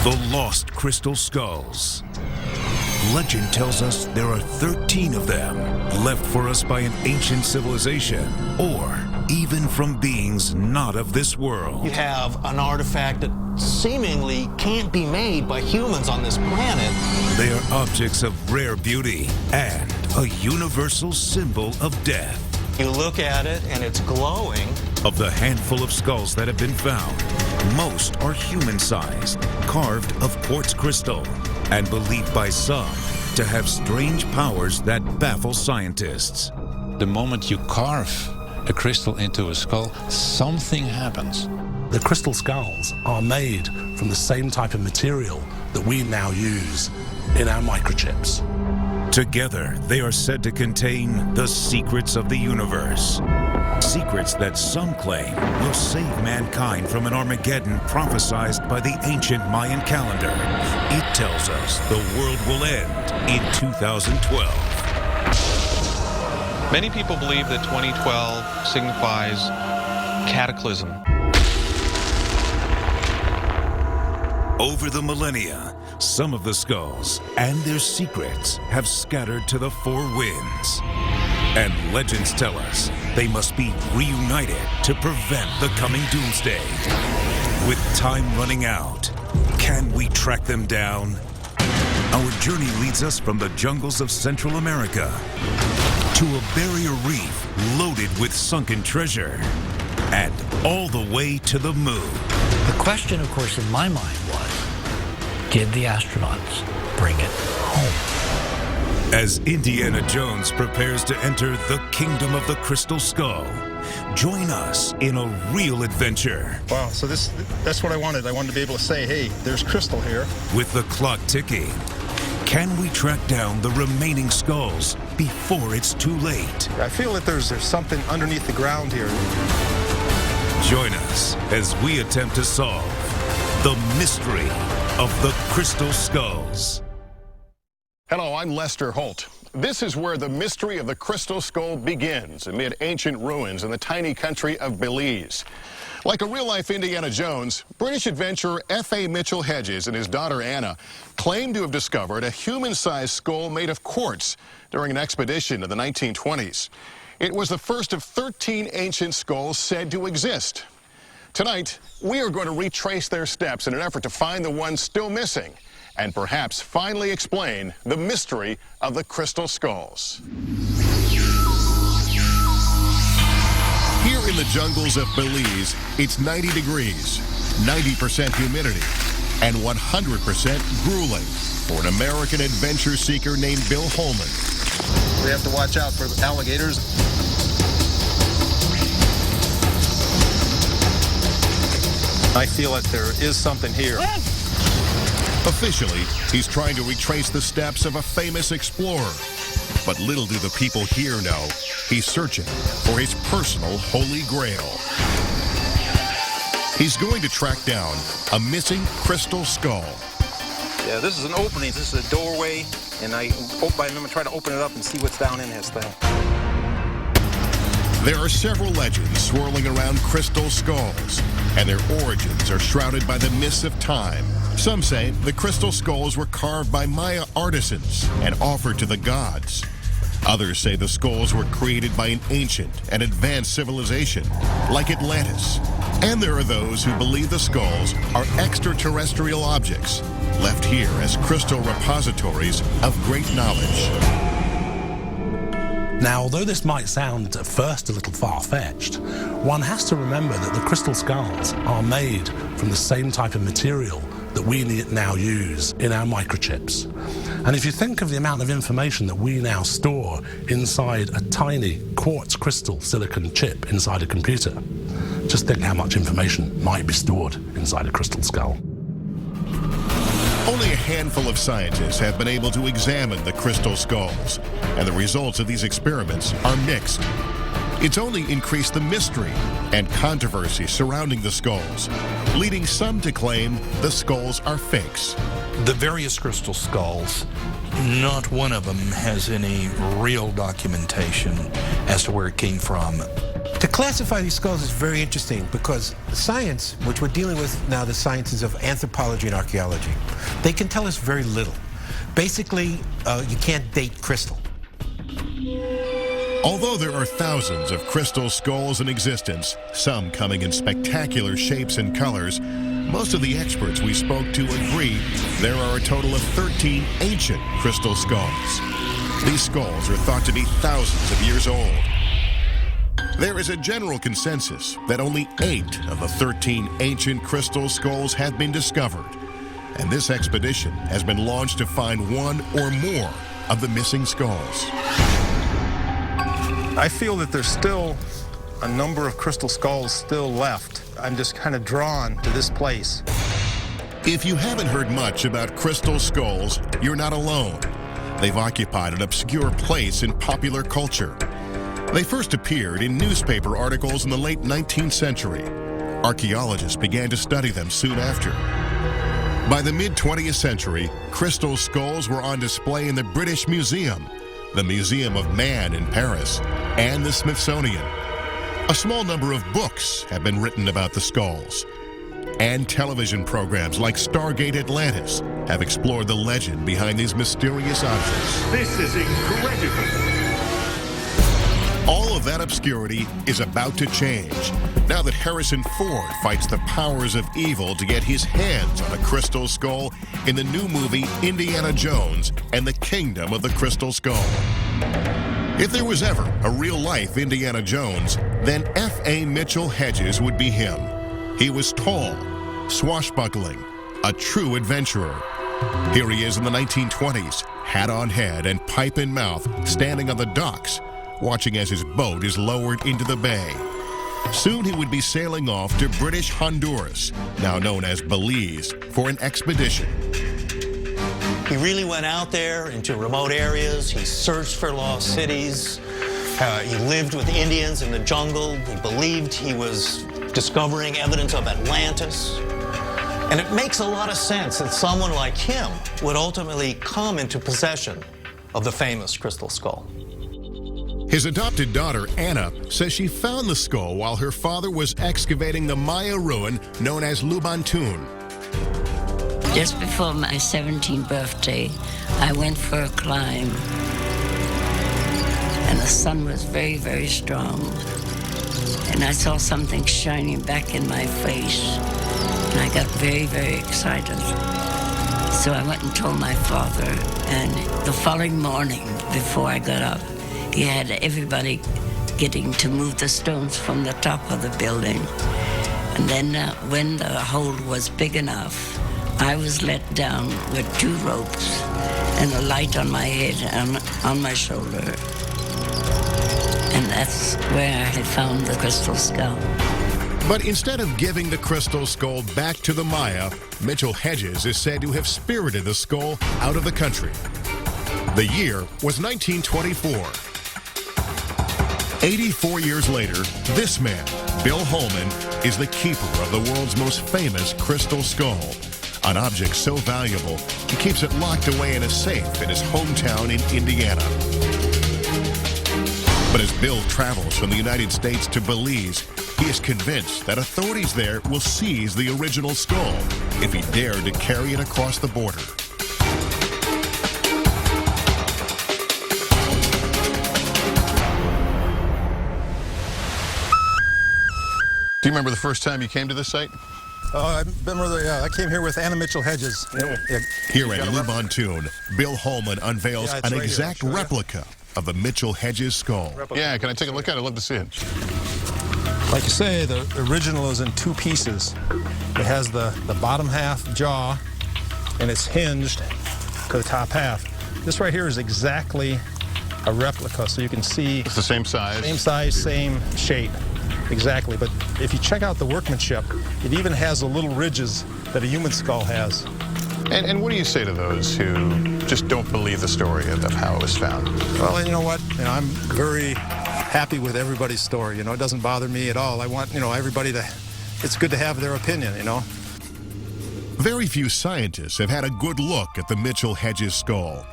The lost crystal skulls. Legend tells us there are 13 of them left for us by an ancient civilization or even from beings not of this world. You have an artifact that seemingly can't be made by humans on this planet. They are objects of rare beauty and a universal symbol of death. You look at it and it's glowing. Of the handful of skulls that have been found, most are human-sized, carved of quartz crystal, and believed by some to have strange powers that baffle scientists. The moment you carve a crystal into a skull, something happens. The crystal skulls are made from the same type of material that we now use in our microchips. Together, they are said to contain the secrets of the universe. Secrets that some claim will save mankind from an Armageddon prophesied by the ancient Mayan calendar. It tells us the world will end in 2012. Many people believe that 2012 signifies cataclysm. Over the millennia, some of the skulls and their secrets have scattered to the four winds. And legends tell us they must be reunited to prevent the coming doomsday. With time running out, can we track them down? Our journey leads us from the jungles of Central America to a barrier reef loaded with sunken treasure and all the way to the moon. The question, of course, in my mind was, did the astronauts bring it home? As Indiana Jones prepares to enter the kingdom of the Crystal Skull, join us in a real adventure. Wow, so that's what I wanted. I wanted to be able to say, hey, there's crystal here. With the clock ticking, can we track down the remaining skulls before it's too late? I feel that there's something underneath the ground here. Join us as we attempt to solve the mystery of the Crystal Skulls. Hello, I'm Lester Holt. This is where the mystery of the Crystal Skull begins, amid ancient ruins in the tiny country of Belize. Like a real-life Indiana Jones, British adventurer F.A. Mitchell Hedges and his daughter Anna claim to have discovered a human-sized skull made of quartz during an expedition in the 1920s. It was the first of 13 ancient skulls said to exist. Tonight, we are going to retrace their steps in an effort to find the ones still missing and perhaps finally explain the mystery of the crystal skulls. Here in the jungles of Belize, it's 90 degrees, 90% humidity, and 100% grueling for an American adventure seeker named Bill Holman. We have to watch out for alligators. I feel that there is something here. Officially, he's trying to retrace the steps of a famous explorer. But little do the people here know, he's searching for his personal holy grail. He's going to track down a missing crystal skull. Yeah, this is an opening. This is a doorway, and I'm going to try to open it up and see what's down in this thing. There are several legends swirling around crystal skulls, and their origins are shrouded by the mists of time. Some say the crystal skulls were carved by Maya artisans and offered to the gods. Others say the skulls were created by an ancient and advanced civilization, like Atlantis. And there are those who believe the skulls are extraterrestrial objects, left here as crystal repositories of great knowledge. Now, although this might sound at first a little far-fetched, one has to remember that the crystal skulls are made from the same type of material that we now use in our microchips. And if you think of the amount of information that we now store inside a tiny quartz crystal silicon chip inside a computer, just think how much information might be stored inside a crystal skull. Only a handful of scientists have been able to examine the crystal skulls, and the results of these experiments are mixed. It's only increased the mystery and controversy surrounding the skulls, leading some to claim the skulls are fakes. The various crystal skulls, not one of them has any real documentation as to where it came from. To classify these skulls is very interesting because the science, which we're dealing with now, the sciences of anthropology and archaeology, they can tell us very little. Basically, you can't date crystal. Although there are thousands of crystal skulls in existence, some coming in spectacular shapes and colors, most of the experts we spoke to agree there are a total of 13 ancient crystal skulls. These skulls are thought to be thousands of years old. There is a general consensus that only 8 of the 13 ancient crystal skulls have been discovered, and this expedition has been launched to find one or more of the missing skulls. I feel that there's still a number of crystal skulls still left. I'm just kind of drawn to this place. If you haven't heard much about crystal skulls, you're not alone. They've occupied an obscure place in popular culture. They first appeared in newspaper articles in the late 19th century. Archaeologists began to study them soon after. By the mid-20th century, crystal skulls were on display in the British Museum, the Museum of Man in Paris, and the Smithsonian. A small number of books have been written about the skulls. And television programs like Stargate Atlantis have explored the legend behind these mysterious objects. This is incredible. All of that obscurity is about to change now that Harrison Ford fights the powers of evil to get his hands on a crystal skull in the new movie Indiana Jones and the Kingdom of the Crystal Skull. If there was ever a real-life Indiana Jones, then F.A. Mitchell Hedges would be him. He was tall, swashbuckling, a true adventurer. Here he is in the 1920s, hat on head and pipe in mouth, standing on the docks, watching as his boat is lowered into the bay. Soon he would be sailing off to British Honduras, now known as Belize, for an expedition. He really went out there into remote areas. He searched for lost cities. He lived with Indians in the jungle. He believed he was discovering evidence of Atlantis. And it makes a lot of sense that someone like him would ultimately come into possession of the famous crystal skull. His adopted daughter, Anna, says she found the skull while her father was excavating the Maya ruin known as Lubantun. Just before my 17th birthday, I went for a climb. And the sun was very, very strong. And I saw something shining back in my face. And I got very, very excited. So I went and told my father. And the following morning, before I got up, he had everybody getting to move the stones from the top of the building. And then when the hole was big enough, I was let down with 2 ropes and a light on my head and on my shoulder. And that's where I had found the crystal skull. But instead of giving the crystal skull back to the Maya, Mitchell Hedges is said to have spirited the skull out of the country. The year was 1924. 84 years later, this man, Bill Holman, is the keeper of the world's most famous crystal skull, an object so valuable he keeps it locked away in a safe in his hometown in Indiana. But as Bill travels from the United States to Belize, he is convinced that authorities there will seize the original skull if he dared to carry it across the border. Do you remember the first time you came to this site? I remember, I came here with Anna Mitchell Hedges. Here at Lubantun, Bill Holman unveils an exact replica of the Mitchell Hedges skull. Yeah, can I take a look at it? I'd love to see it. Like you say, the original is in 2 pieces. It has the bottom half jaw, and it's hinged to the top half. This right here is exactly a replica, so you can see... It's the same size? Same size, same shape. Exactly, but if you check out the workmanship, it even has the little ridges that a human skull has. And what do you say to those who just don't believe the story of how it was found? Well, you know what? I'm very happy with everybody's story. It doesn't bother me at all. I want, everybody to, it's good to have their opinion, Very few scientists have had a good look at the Mitchell Hedges skull.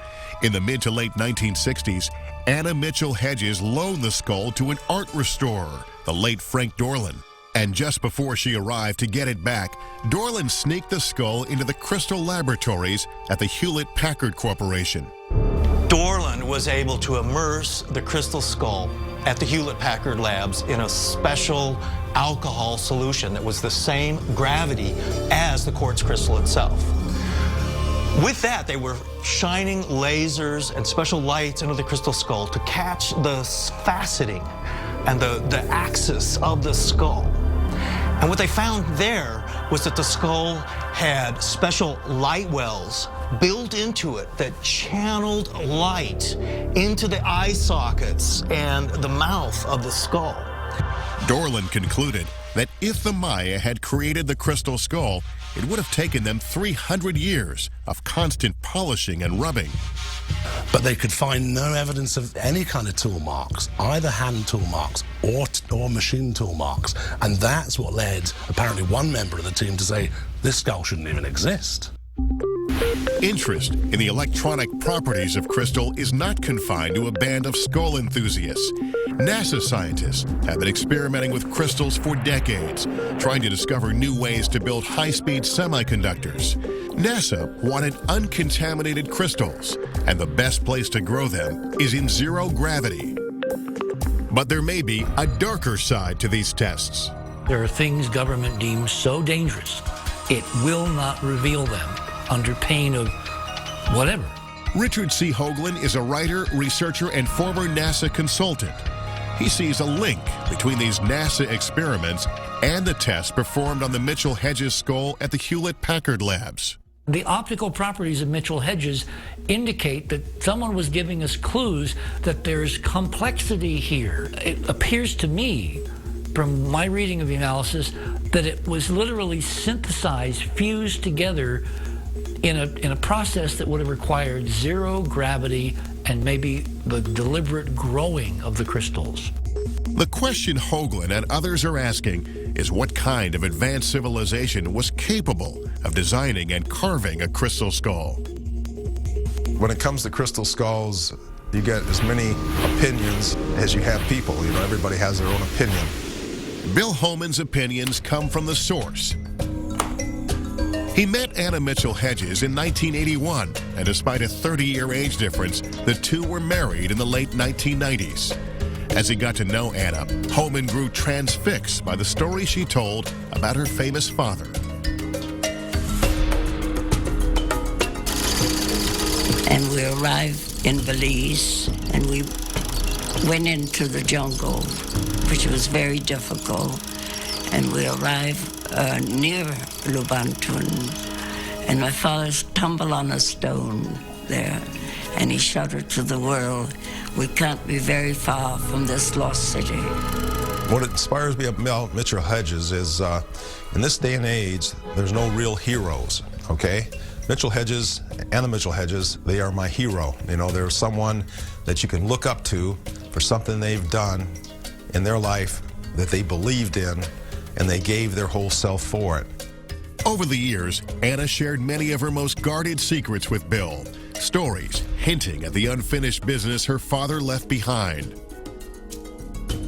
In the mid to late 1960s, Anna Mitchell Hedges loaned the skull to an art restorer, the late Frank Dorland. And just before she arrived to get it back, Dorland sneaked the skull into the crystal laboratories at the Hewlett-Packard Corporation. Dorland was able to immerse the crystal skull at the Hewlett-Packard labs in a special alcohol solution that was the same gravity as the quartz crystal itself. With that, they were shining lasers and special lights into the crystal skull to catch the faceting and the axis of the skull. And what they found there was that the skull had special light wells built into it that channeled light into the eye sockets and the mouth of the skull. Dorland concluded that if the Maya had created the crystal skull, it would have taken them 300 years of constant polishing and rubbing. But they could find no evidence of any kind of tool marks, either hand tool marks or machine tool marks. And that's what led, apparently, one member of the team to say, this skull shouldn't even exist. Interest in the electronic properties of crystal is not confined to a band of skull enthusiasts. NASA scientists have been experimenting with crystals for decades, trying to discover new ways to build high-speed semiconductors. NASA wanted uncontaminated crystals, and the best place to grow them is in zero gravity. But there may be a darker side to these tests. There are things government deems so dangerous, it will not reveal them under pain of whatever. Richard C. Hoagland is a writer, researcher, and former NASA consultant. He sees a link between these NASA experiments and the tests performed on the Mitchell-Hedges skull at the Hewlett-Packard labs. The optical properties of Mitchell-Hedges indicate that someone was giving us clues that there's complexity here. It appears to me, from my reading of the analysis, that it was literally synthesized, fused together in a process that would have required zero gravity and maybe the deliberate growing of the crystals. The question Hoagland and others are asking is what kind of advanced civilization was capable of designing and carving a crystal skull? When it comes to crystal skulls, you get as many opinions as you have people. You know, everybody has their own opinion. Bill Holman's opinions come from the source. He met Anna Mitchell-Hedges in 1981, and despite a 30-year age difference, the two were married in the late 1990s. As he got to know Anna, Holman grew transfixed by the story she told about her famous father. And we arrived in Belize, and we went into the jungle, which was very difficult. And we arrived near Lubantun, and my father stumbled on a stone there, and he shouted to the world, "We can't be very far from this lost city." What inspires me about Mitchell-Hedges is, in this day and age, there's no real heroes, okay? Mitchell-Hedges and the Mitchell-Hedges, they are my hero. You know, they're someone that you can look up to for something they've done in their life that they believed in, and they gave their whole self for it. Over the years, Anna shared many of her most guarded secrets with Bill, stories hinting at the unfinished business her father left behind.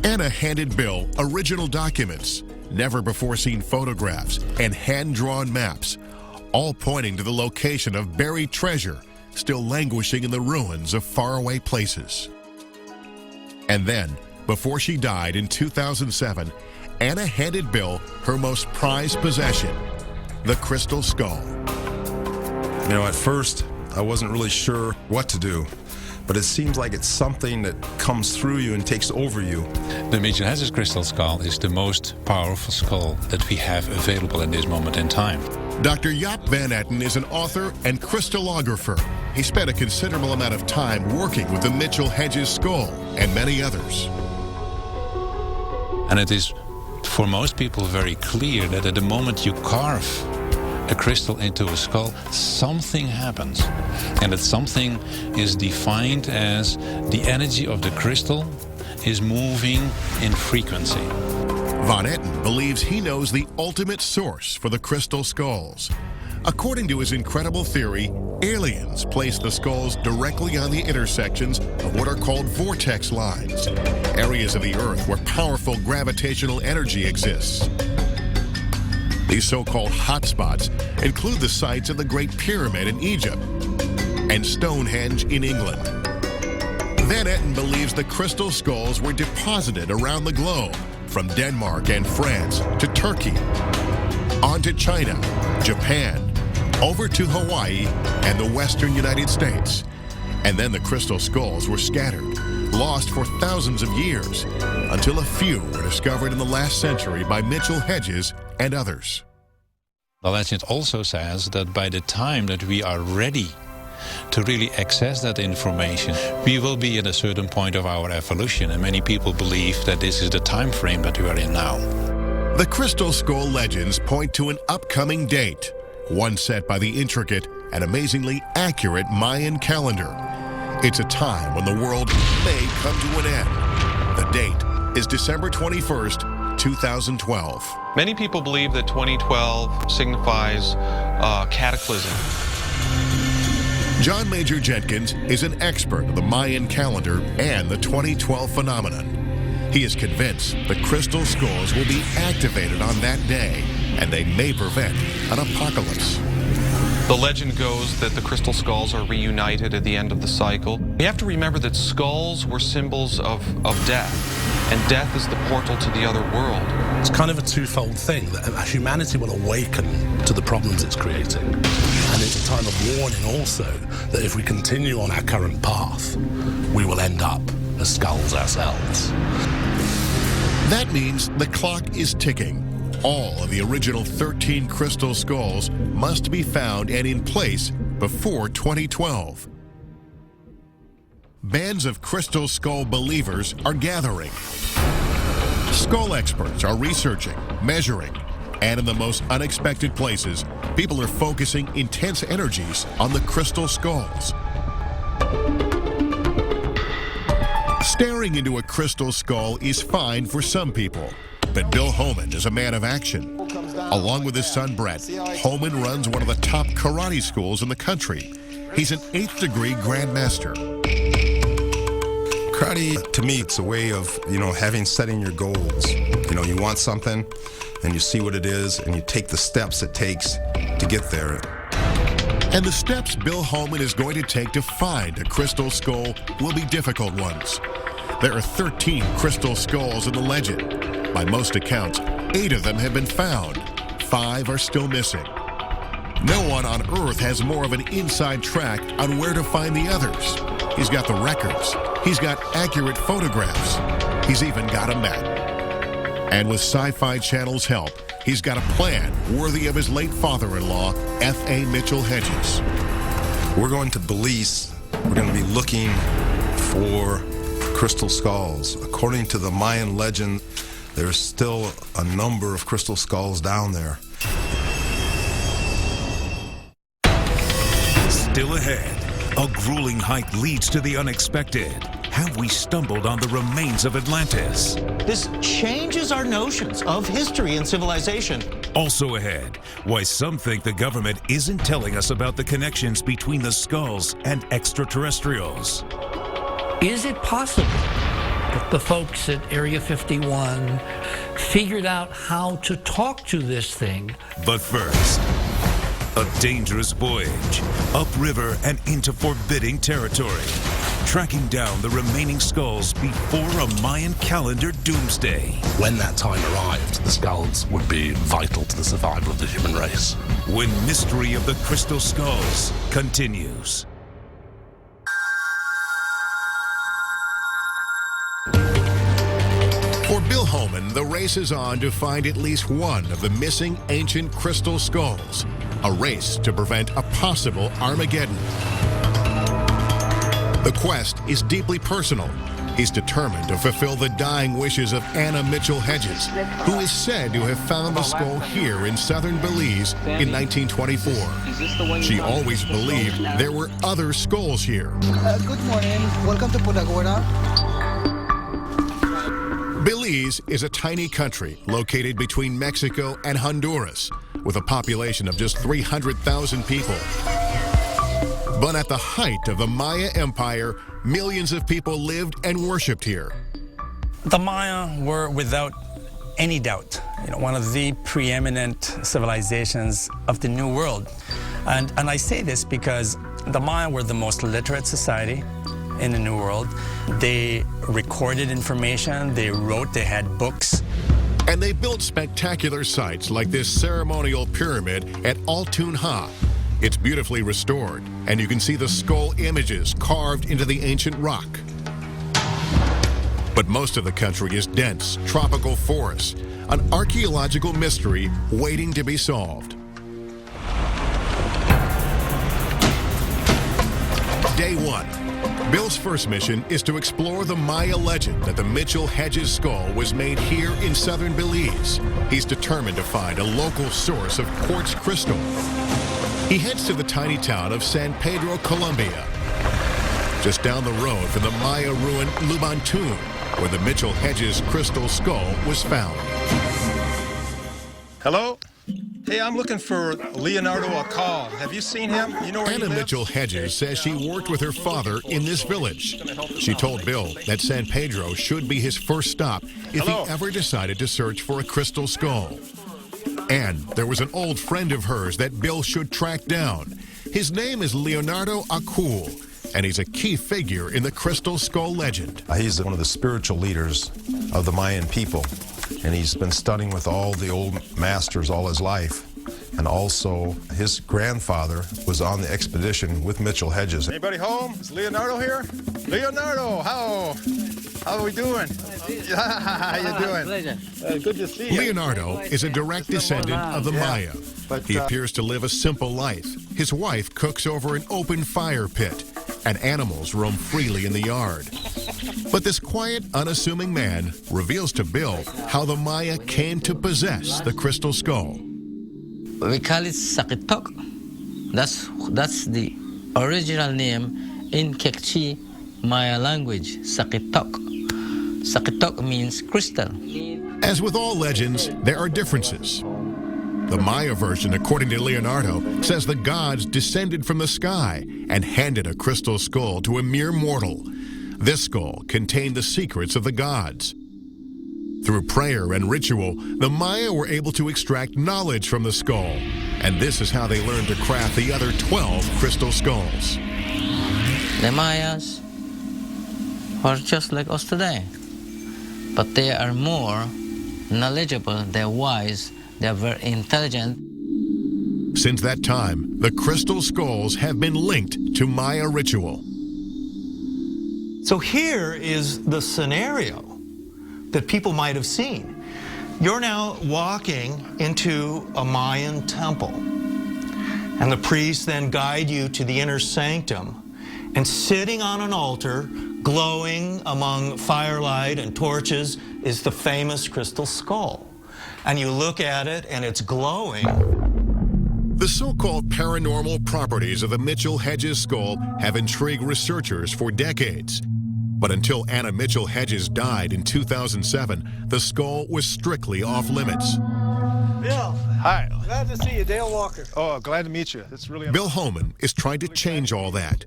Anna handed Bill original documents, never-before-seen photographs, and hand-drawn maps, all pointing to the location of buried treasure still languishing in the ruins of faraway places. And then, before she died in 2007, Anna handed Bill her most prized possession, the crystal skull. You know, at first, I wasn't really sure what to do, but it seems like it's something that comes through you and takes over you. The Mitchell-Hedges crystal skull is the most powerful skull that we have available at this moment in time. Dr. Jaap van Etten is an author and crystallographer. He spent a considerable amount of time working with the Mitchell-Hedges skull and many others. And it is, for most people, very clear that at the moment you carve a crystal into a skull, something happens. And that something is defined as the energy of the crystal is moving in frequency. Van Etten believes he knows the ultimate source for the crystal skulls. According to his incredible theory, aliens placed the skulls directly on the intersections of what are called vortex lines, areas of the Earth where powerful gravitational energy exists. These so-called hotspots include the sites of the Great Pyramid in Egypt and Stonehenge in England. Van Etten believes the crystal skulls were deposited around the globe, from Denmark and France to Turkey, on to China, Japan, over to Hawaii and the western United States. And then the crystal skulls were scattered, lost for thousands of years, until a few were discovered in the last century by Mitchell Hedges and others. The legend also says that by the time that we are ready to really access that information, we will be at a certain point of our evolution, and many people believe that this is the time frame that we are in now. The crystal skull legends point to an upcoming date, one set by the intricate and amazingly accurate Mayan calendar. It's a time when the world may come to an end. The date is December 21st, 2012. Many people believe that 2012 signifies cataclysm. John Major Jenkins is an expert of the Mayan calendar and the 2012 phenomenon. He is convinced the crystal skulls will be activated on that day, and they may prevent an apocalypse. The legend goes that the crystal skulls are reunited at the end of the cycle. We have to remember that skulls were symbols of death, and death is the portal to the other world. It's kind of a twofold thing, that humanity will awaken to the problems it's creating. And it's a time of warning also that if we continue on our current path, we will end up as skulls ourselves. That means the clock is ticking. All of the original 13 crystal skulls must be found and in place before 2012. Bands of crystal skull believers are gathering. Skull experts are researching, measuring, and in the most unexpected places, people are focusing intense energies on the crystal skulls. Staring into a crystal skull is fine for some people, but Bill Homan is a man of action. Along with his son Brett, Homan runs one of the top karate schools in the country. He's an 8th degree grandmaster. Karate, to me, it's a way of, setting your goals. You want something, and you see what it is, and you take the steps it takes to get there. And the steps Bill Homan is going to take to find a crystal skull will be difficult ones. There are 13 crystal skulls in the legend. By most accounts, 8 of them have been found. 5 are still missing. No one on Earth has more of an inside track on where to find the others. He's got the records. He's got accurate photographs. He's even got a map. And with Sci-Fi Channel's help, he's got a plan worthy of his late father-in-law, F.A. Mitchell Hedges. We're going to Belize. We're going to be looking for crystal skulls. According to the Mayan legend, there's still a number of crystal skulls down there. Still ahead, a grueling hike leads to the unexpected. Have we stumbled on the remains of Atlantis? This changes our notions of history and civilization. Also ahead, why some think the government isn't telling us about the connections between the skulls and extraterrestrials. Is it possible that the folks at Area 51 figured out how to talk to this thing? But first, a dangerous voyage, upriver and into forbidding territory, tracking down the remaining skulls before a Mayan calendar doomsday. When that time arrived, the skulls would be vital to the survival of the human race. When Mystery of the Crystal Skulls continues. For Bill Homan, the race is on to find at least one of the missing ancient crystal skulls. A race to prevent a possible Armageddon. The quest is deeply personal. He's determined to fulfill the dying wishes of Anna Mitchell Hedges, who is said to have found the skull here in southern Belize in 1924. She always believed there were other skulls here. Good morning. Welcome to Punta Gorda. Belize is a tiny country located between Mexico and Honduras, with a population of just 300,000 people. But at the height of the Maya Empire, millions of people lived and worshipped here. The Maya were, without any doubt, one of the preeminent civilizations of the New World. And I say this because the Maya were the most literate society in the New World. They recorded information, they wrote, they had books. And they built spectacular sites like this ceremonial pyramid at Altunha. It's beautifully restored, and you can see the skull images carved into the ancient rock. But most of the country is dense, tropical forests, an archaeological mystery waiting to be solved. Day 1. Bill's first mission is to explore the Maya legend that the Mitchell-Hedges skull was made here in southern Belize. He's determined to find a local source of quartz crystal. He heads to the tiny town of San Pedro, Colombia, just down the road from the Maya ruin Lubantun, where the Mitchell-Hedges crystal skull was found. Hello? Hey, I'm looking for Leonardo Acal. Have you seen him? You know where Anna he lives? Mitchell-Hedges says she worked with her father in this village. She told Bill that San Pedro should be his first stop if he ever decided to search for a crystal skull. And there was an old friend of hers that Bill should track down. His name is Leonardo Acul, and he's a key figure in the crystal skull legend. He's one of the spiritual leaders of the Mayan people, and he's been studying with all the old masters all his life. And also, his grandfather was on the expedition with Mitchell-Hedges. Anybody home? Is Leonardo here? Leonardo, how are we doing? How you doing? Pleasure. Good to see you. Leonardo is a direct descendant of the Maya. He appears to live a simple life. His wife cooks over an open fire pit, and animals roam freely in the yard. But this quiet, unassuming man reveals to Bill how the Maya came to possess the crystal skull. We call it Sakitok. That's the original name in Kekchi Maya language, Sakitok. Sakitok means crystal. As with all legends, there are differences. The Maya version, according to Leonardo, says the gods descended from the sky and handed a crystal skull to a mere mortal. This skull contained the secrets of the gods. Through prayer and ritual, the Maya were able to extract knowledge from the skull, and this is how they learned to craft the other 12 crystal skulls. The Mayas are just like us today, but they are more knowledgeable, they're wise, they're very intelligent. Since that time, the crystal skulls have been linked to Maya ritual. So here is the scenario that people might have seen. You're now walking into a Mayan temple, and the priests then guide you to the inner sanctum, and sitting on an altar, glowing among firelight and torches, is the famous crystal skull. And you look at it, and it's glowing. The so-called paranormal properties of the Mitchell-Hedges skull have intrigued researchers for decades. But until Anna Mitchell-Hedges died in 2007, the skull was strictly off limits. Bill. Hi. Glad to see you, Dale Walker. Oh, glad to meet you. It's really Bill Holman is trying to change all that.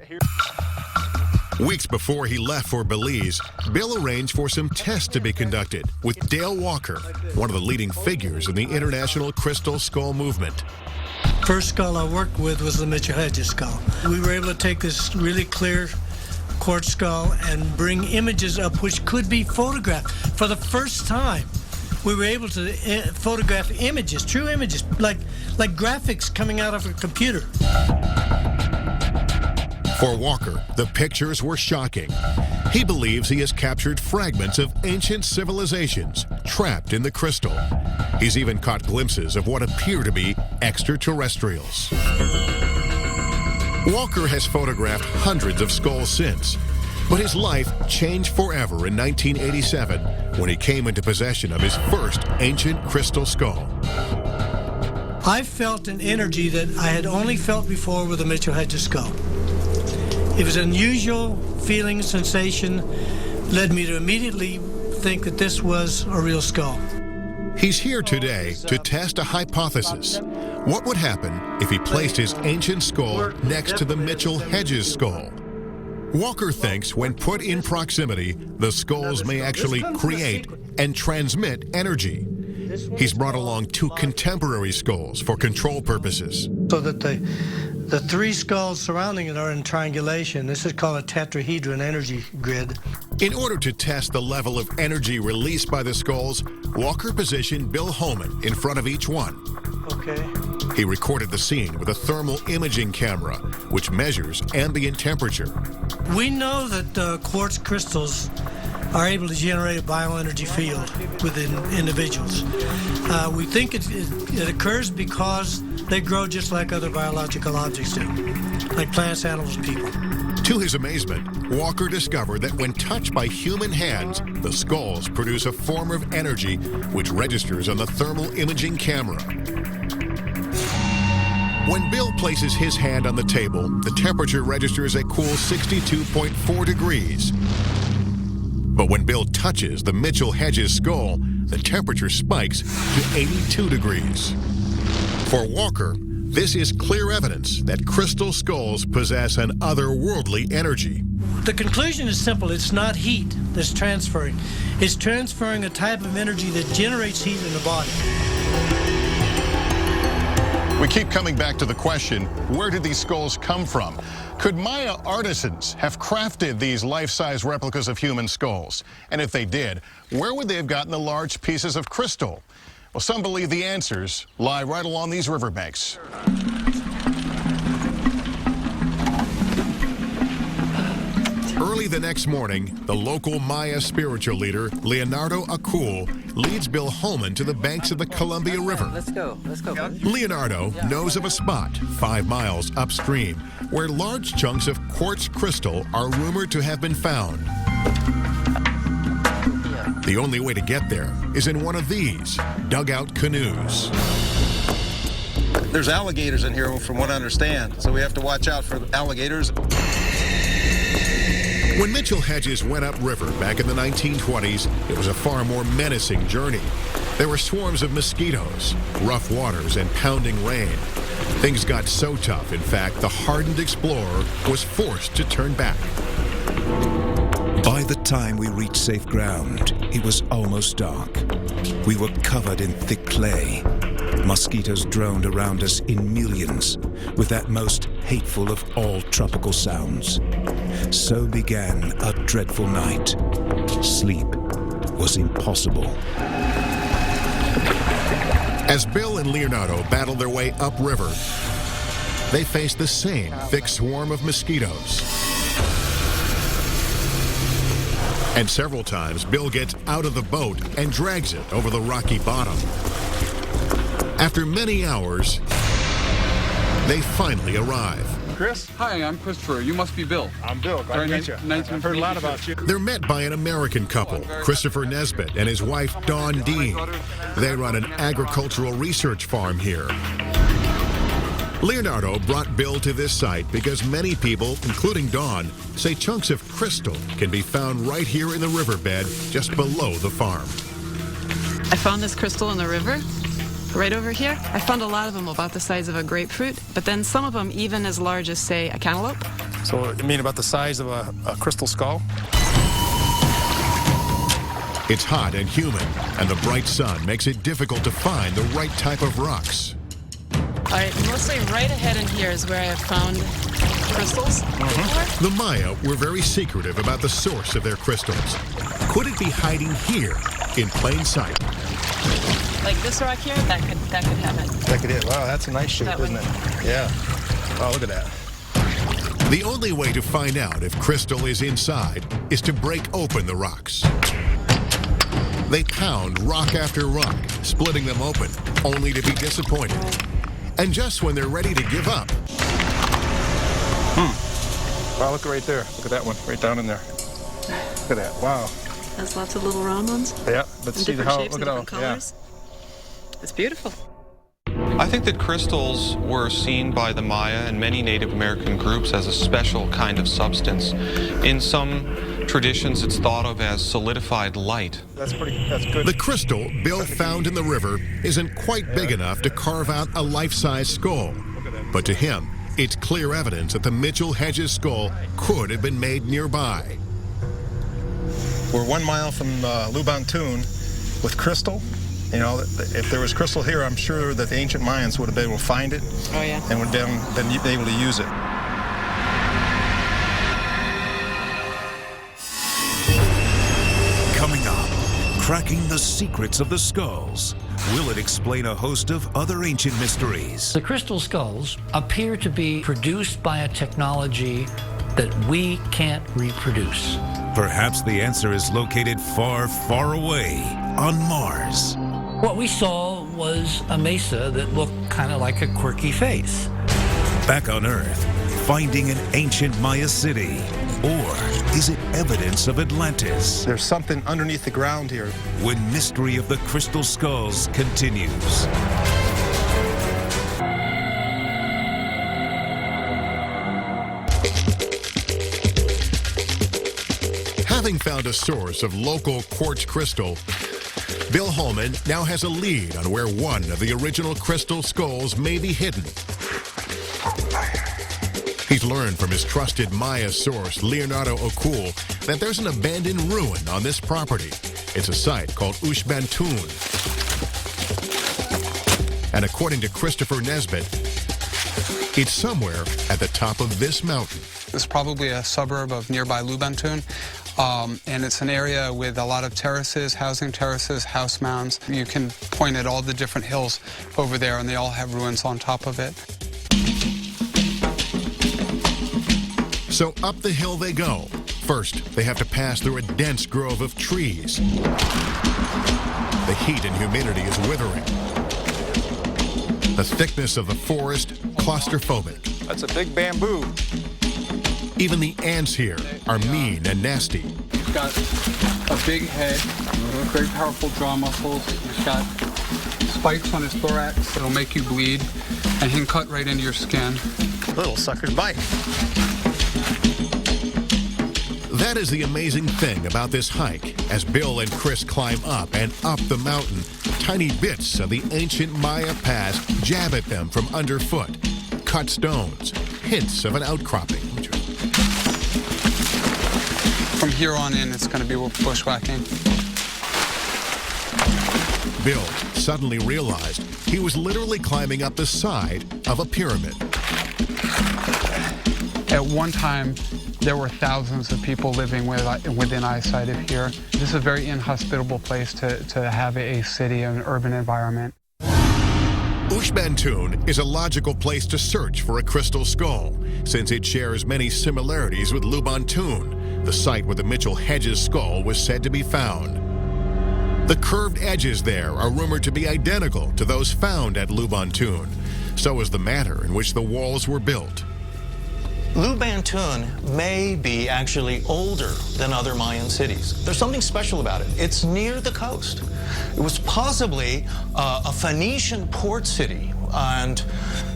Weeks before he left for Belize, Bill arranged for some tests to be conducted with Dale Walker, one of the leading figures in the international crystal skull movement. First skull I worked with was the Mitchell-Hedges skull. We were able to take this really clear quartz skull and bring images up which could be photographed. For the first time, we were able to photograph images, true images, like graphics coming out of a computer. For Walker, the pictures were shocking. He believes he has captured fragments of ancient civilizations trapped in the crystal. He's even caught glimpses of what appear to be extraterrestrials. Walker has photographed hundreds of skulls since, but his life changed forever in 1987 when he came into possession of his first ancient crystal skull. I felt an energy that I had only felt before with the Mitchell-Hedges skull. It was an unusual feeling, sensation, led me to immediately think that this was a real skull. He's here today to test a hypothesis. What would happen if he placed his ancient skull next to the Mitchell-Hedges skull? Walker thinks when put in proximity, the skulls may actually create and transmit energy. He's brought along two contemporary skulls for control purposes. So that the three skulls surrounding it are in triangulation. This is called a tetrahedron energy grid. In order to test the level of energy released by the skulls, Walker positioned Bill Holman in front of each one. Okay. He recorded the scene with a thermal imaging camera, which measures ambient temperature. We know that quartz crystals are able to generate a bioenergy field within individuals. We think it occurs because they grow just like other biological objects do, like plants, animals, and people. To his amazement, Walker discovered that when touched by human hands, the skulls produce a form of energy which registers on the thermal imaging camera. When Bill places his hand on the table, the temperature registers a cool 62.4 degrees. But when Bill touches the Mitchell-Hedges skull, the temperature spikes to 82 degrees. For Walker, this is clear evidence that crystal skulls possess an otherworldly energy. The conclusion is simple. It's not heat that's transferring. It's transferring a type of energy that generates heat in the body. We keep coming back to the question, where did these skulls come from? Could Maya artisans have crafted these life-size replicas of human skulls? And if they did, where would they have gotten the large pieces of crystal? Well, some believe the answers lie right along these riverbanks. Early the next morning, the local Maya spiritual leader, Leonardo Acul, leads Bill Holman to the banks of the Columbia River. Let's go, buddy. Leonardo knows of a spot 5 miles upstream where large chunks of quartz crystal are rumored to have been found. The only way to get there is in one of these dugout canoes. There's alligators in here from what I understand, so we have to watch out for alligators. When Mitchell-Hedges went upriver back in the 1920s, it was a far more menacing journey. There were swarms of mosquitoes, rough waters, and pounding rain. Things got so tough, in fact, the hardened explorer was forced to turn back. By the time we reached safe ground, it was almost dark. We were covered in thick clay. Mosquitoes droned around us in millions, with that most hateful of all tropical sounds. So began a dreadful night. Sleep was impossible. As Bill and Leonardo battled their way upriver, they faced the same thick swarm of mosquitoes. And several times, Bill gets out of the boat and drags it over the rocky bottom. After many hours, they finally arrive. Chris? Hi, I'm Christopher. You must be Bill. I'm Bill. Glad to meet you. I've heard a lot about you. They're met by an American couple, Christopher Nesbitt and his wife, Dawn Dean. They run an agricultural research farm here. Leonardo brought Bill to this site because many people, including Dawn, say chunks of crystal can be found right here in the riverbed just below the farm. I found this crystal in the river. Right over here, I found a lot of them about the size of a grapefruit, but then some of them even as large as, say, a cantaloupe. So you mean about the size of a crystal skull? It's hot and humid, and the bright sun makes it difficult to find the right type of rocks. All right, mostly right ahead in here is where I have found crystals before. The Maya were very secretive about the source of their crystals. Could it be hiding here in plain sight? Like this rock here, that could have it. That could hit. Wow, that's a nice shape, isn't it? Yeah. Oh, look at that. The only way to find out if crystal is inside is to break open the rocks. They pound rock after rock, splitting them open, only to be disappointed. And just when they're ready to give up. Wow, look right there. Look at that one, right down in there. Look at that. Wow. Has lots of little round ones. Yeah, but see how, look at how, colors. Yeah. It's beautiful. I think that crystals were seen by the Maya and many Native American groups as a special kind of substance. In some traditions, it's thought of as solidified light. That's good. The crystal Bill found in the river isn't quite big enough to carve out a life-size skull. But to him, it's clear evidence that the Mitchell Hedges skull could have been made nearby. We're 1 mile from Lubantun with crystal. You know, if there was crystal here, I'm sure that the ancient Mayans would have been able to find it. Oh, yeah. And would have been able to use it. Coming up, cracking the secrets of the skulls. Will it explain a host of other ancient mysteries? The crystal skulls appear to be produced by a technology that we can't reproduce. Perhaps the answer is located far, far away on Mars. What we saw was a mesa that looked kind of like a quirky face. Back on Earth, finding an ancient Maya city. Or is it evidence of Atlantis? There's something underneath the ground here. When Mystery of the Crystal Skulls continues. Having found a source of local quartz crystal, Bill Holman now has a lead on where one of the original crystal skulls may be hidden. He's learned from his trusted Maya source, Leonardo O'Cool, that there's an abandoned ruin on this property. It's a site called Ushbantun. And according to Christopher Nesbitt, it's somewhere at the top of this mountain. It's probably a suburb of nearby Lubantun. And it's an area with a lot of terraces, housing terraces, house mounds. You can point at all the different hills over there, and they all have ruins on top of it. So up the hill they go. First, they have to pass through a dense grove of trees. The heat and humidity is withering. The thickness of the forest, claustrophobic. That's a big bamboo. Even the ants here are mean and nasty. He's got a big head, very powerful jaw muscles. He's got spikes on his thorax that'll make you bleed, and he can cut right into your skin. Little suckers bite. That is the amazing thing about this hike. As Bill and Chris climb up and up the mountain, tiny bits of the ancient Maya past jab at them from underfoot. Cut stones, hints of an outcropping. From here on in, it's going to be bushwhacking. Bill suddenly realized he was literally climbing up the side of a pyramid. At one time, there were thousands of people living within eyesight of here. This is a very inhospitable place to have a city, an urban environment. Ushbantun is a logical place to search for a crystal skull, since it shares many similarities with Lubantun, the site where the Mitchell Hedges skull was said to be found. The curved edges there are rumored to be identical to those found at Lubantun. So is the manner in which the walls were built. Lubantun may be actually older than other Mayan cities. There's something special about it. It's near the coast. It was possibly a Phoenician port city, and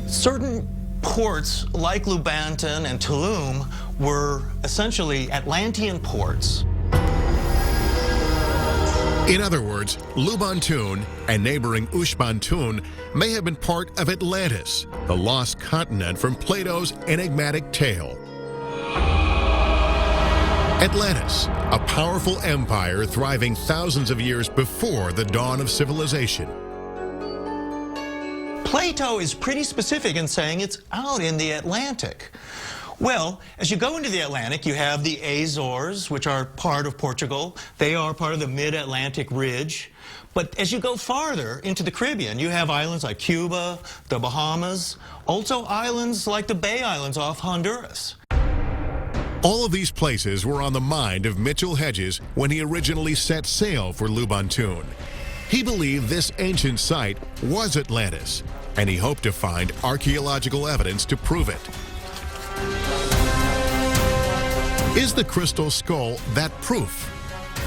certain ports like Lubantun and Tulum were essentially Atlantean ports. In other words, Lubantun and neighboring Ushbantun may have been part of Atlantis, the lost continent from Plato's enigmatic tale. Atlantis, a powerful empire thriving thousands of years before the dawn of civilization. Plato is pretty specific in saying it's out in the Atlantic. Well, as you go into the Atlantic, you have the Azores, which are part of Portugal. They are part of the mid-Atlantic ridge. But as you go farther into the Caribbean, you have islands like Cuba, the Bahamas, also islands like the Bay Islands off Honduras. All of these places were on the mind of Mitchell Hedges when he originally set sail for Lubantun. He believed this ancient site was Atlantis, and he hoped to find archaeological evidence to prove it. Is the crystal skull that proof?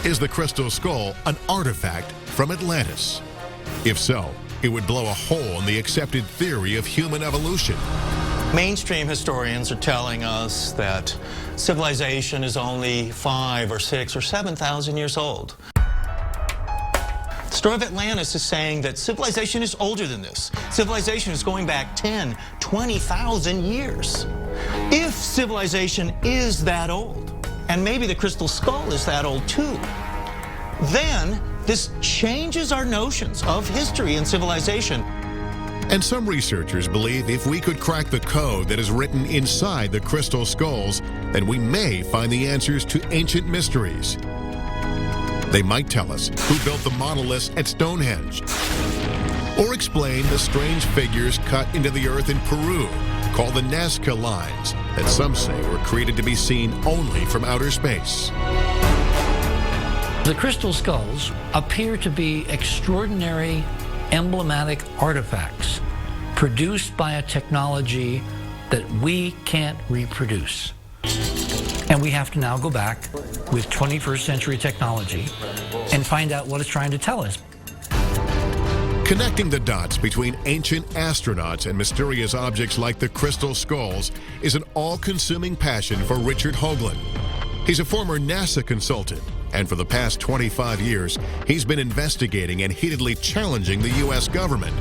Is the crystal skull an artifact from Atlantis? If so, it would blow a hole in the accepted theory of human evolution. Mainstream historians are telling us that civilization is only 5 or 6 or 7,000 years old. The story of Atlantis is saying that civilization is older than this. Civilization is going back 10, 20,000 years. If civilization is that old, and maybe the crystal skull is that old too, then this changes our notions of history and civilization. And some researchers believe if we could crack the code that is written inside the crystal skulls, then we may find the answers to ancient mysteries. They might tell us who built the monoliths at Stonehenge, or explain the strange figures cut into the earth in Peru, called the Nazca lines, that some say were created to be seen only from outer space. The crystal skulls appear to be extraordinary emblematic artifacts produced by a technology that we can't reproduce. And we have to now go back with 21st century technology and find out what it's trying to tell us. Connecting the dots between ancient astronauts and mysterious objects like the crystal skulls is an all-consuming passion for Richard Hoagland. He's a former NASA consultant, and for the past 25 years, he's been investigating and heatedly challenging the U.S. government.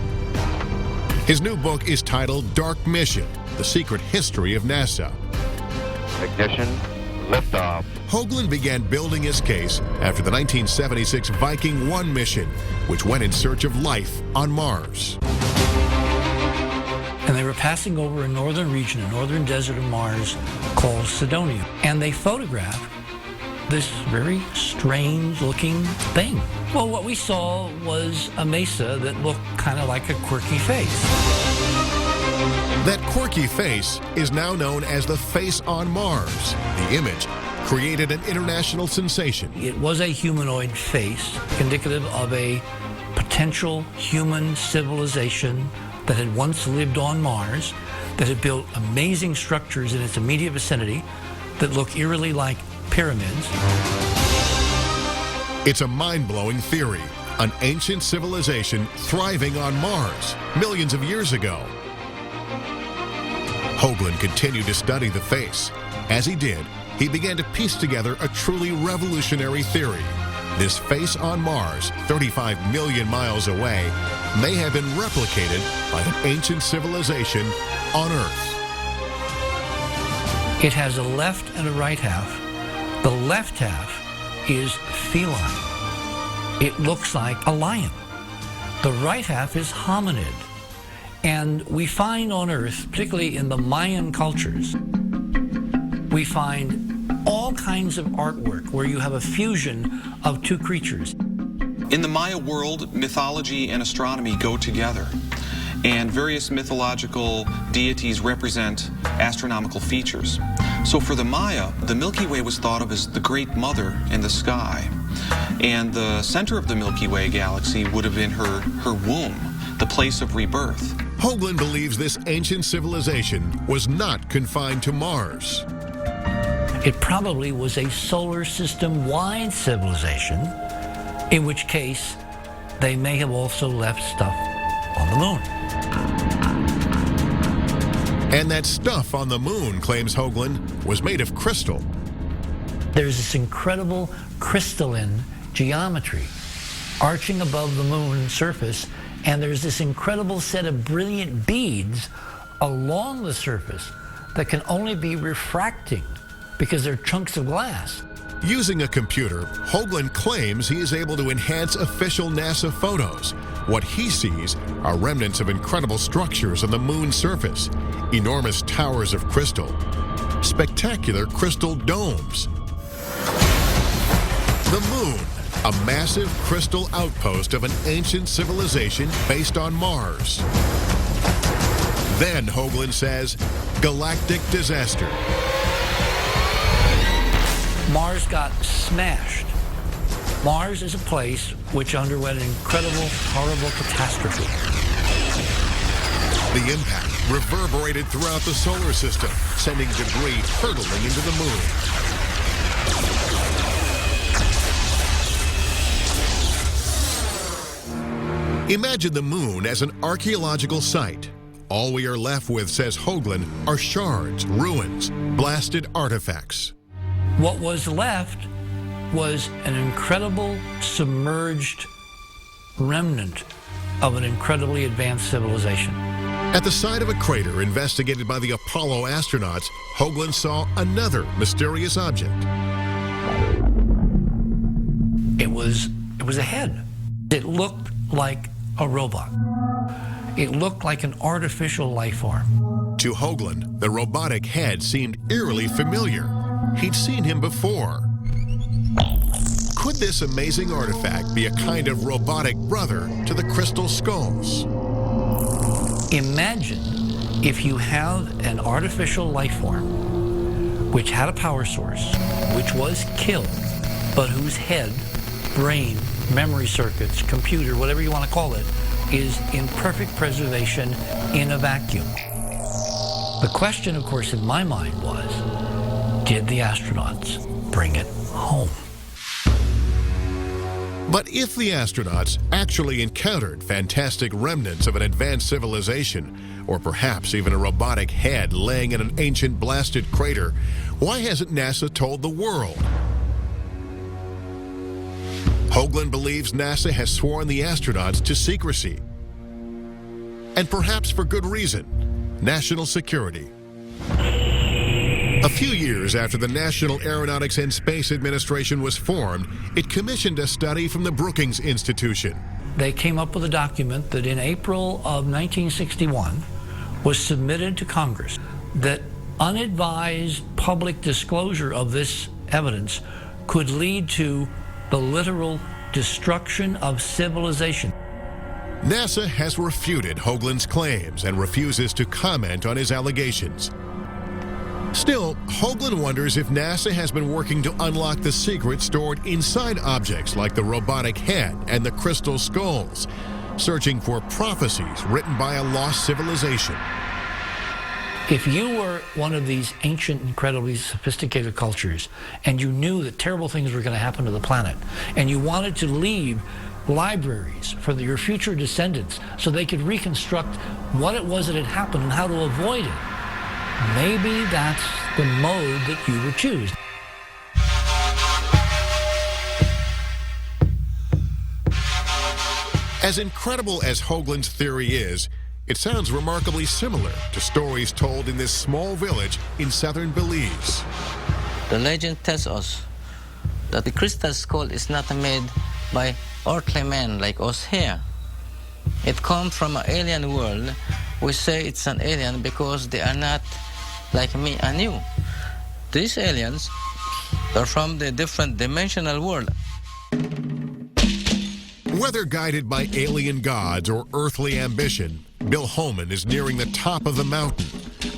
His new book is titled Dark Mission: The Secret History of NASA. Ignition, liftoff. Hoagland began building his case after the 1976 Viking 1 mission, which went in search of life on Mars. And they were passing over a northern region, a northern desert of Mars called Cydonia. And they photographed this very strange-looking thing. Well, what we saw was a mesa that looked kind of like a quirky face. That quirky face is now known as the face on Mars. The image created an international sensation. It was a humanoid face, indicative of a potential human civilization that had once lived on Mars, that had built amazing structures in its immediate vicinity that look eerily like pyramids. It's a mind-blowing theory. An ancient civilization thriving on Mars millions of years ago. Hoagland continued to study the face. As he did, he began to piece together a truly revolutionary theory. This face on Mars, 35 million miles away, may have been replicated by an ancient civilization on Earth. It has a left and a right half. The left half is feline. It looks like a lion. The right half is hominid. And we find on Earth, particularly in the Mayan cultures, we find all kinds of artwork where you have a fusion of two creatures. In the Maya world, mythology and astronomy go together, and various mythological deities represent astronomical features. So for the Maya, the Milky Way was thought of as the Great Mother in the sky, and the center of the Milky Way galaxy would have been her womb, the place of rebirth. Hoagland believes this ancient civilization was not confined to Mars. It probably was a solar system-wide civilization, in which case they may have also left stuff on the moon. And that stuff on the moon, claims Hoagland, was made of crystal. There's this incredible crystalline geometry arching above the moon's surface, and there's this incredible set of brilliant beads along the surface that can only be refracting because they're chunks of glass. Using a computer, Hoagland claims he is able to enhance official NASA photos. What he sees are remnants of incredible structures on the moon's surface, enormous towers of crystal, spectacular crystal domes. The moon, a massive crystal outpost of an ancient civilization based on Mars. Then, Hoagland says, galactic disaster. Mars got smashed. Mars is a place which underwent an incredible, horrible catastrophe. The impact reverberated throughout the solar system, sending debris hurtling into the moon. Imagine the moon as an archaeological site. all we are left with, says Hoagland, are shards, ruins, blasted artifacts. What was left was an incredible submerged remnant of an incredibly advanced civilization. At the side of a crater investigated by the Apollo astronauts, Hoagland saw another mysterious object. It was a head. It looked like a robot. It looked like an artificial life form. To Hoagland, the robotic head seemed eerily familiar. He'd seen him before. Could this amazing artifact be a kind of robotic brother to the crystal skulls? Imagine if you have an artificial life form which had a power source, which was killed, but whose head, brain, memory circuits, computer, whatever you want to call it, is in perfect preservation in a vacuum. The question, of course, in my mind was, did the astronauts bring it home? But if the astronauts actually encountered fantastic remnants of an advanced civilization, or perhaps even a robotic head laying in an ancient blasted crater, why hasn't NASA told the world? Hoagland believes NASA has sworn the astronauts to secrecy. And perhaps for good reason, national security. A few years after the National Aeronautics and Space Administration was formed, it commissioned a study from the Brookings Institution. They came up with a document that in April of 1961 was submitted to Congress that unadvised public disclosure of this evidence could lead to the literal destruction of civilization. NASA has refuted Hoagland's claims and refuses to comment on his allegations. Still, Hoagland wonders if NASA has been working to unlock the secrets stored inside objects like the robotic head and the crystal skulls, searching for prophecies written by a lost civilization. If you were one of these ancient, incredibly sophisticated cultures, and you knew that terrible things were going to happen to the planet, and you wanted to leave libraries for your future descendants so they could reconstruct what it was that had happened and how to avoid it, maybe that's the mode that you would choose. As incredible as Hoagland's theory is, it sounds remarkably similar to stories told in this small village in southern Belize. The legend tells us that the crystal skull is not made by earthly men like us here. It comes from an alien world. We say it's an alien because they are not like me and you. These aliens are from the different dimensional world. Whether guided by alien gods or earthly ambition, Bill Holman is nearing the top of the mountain.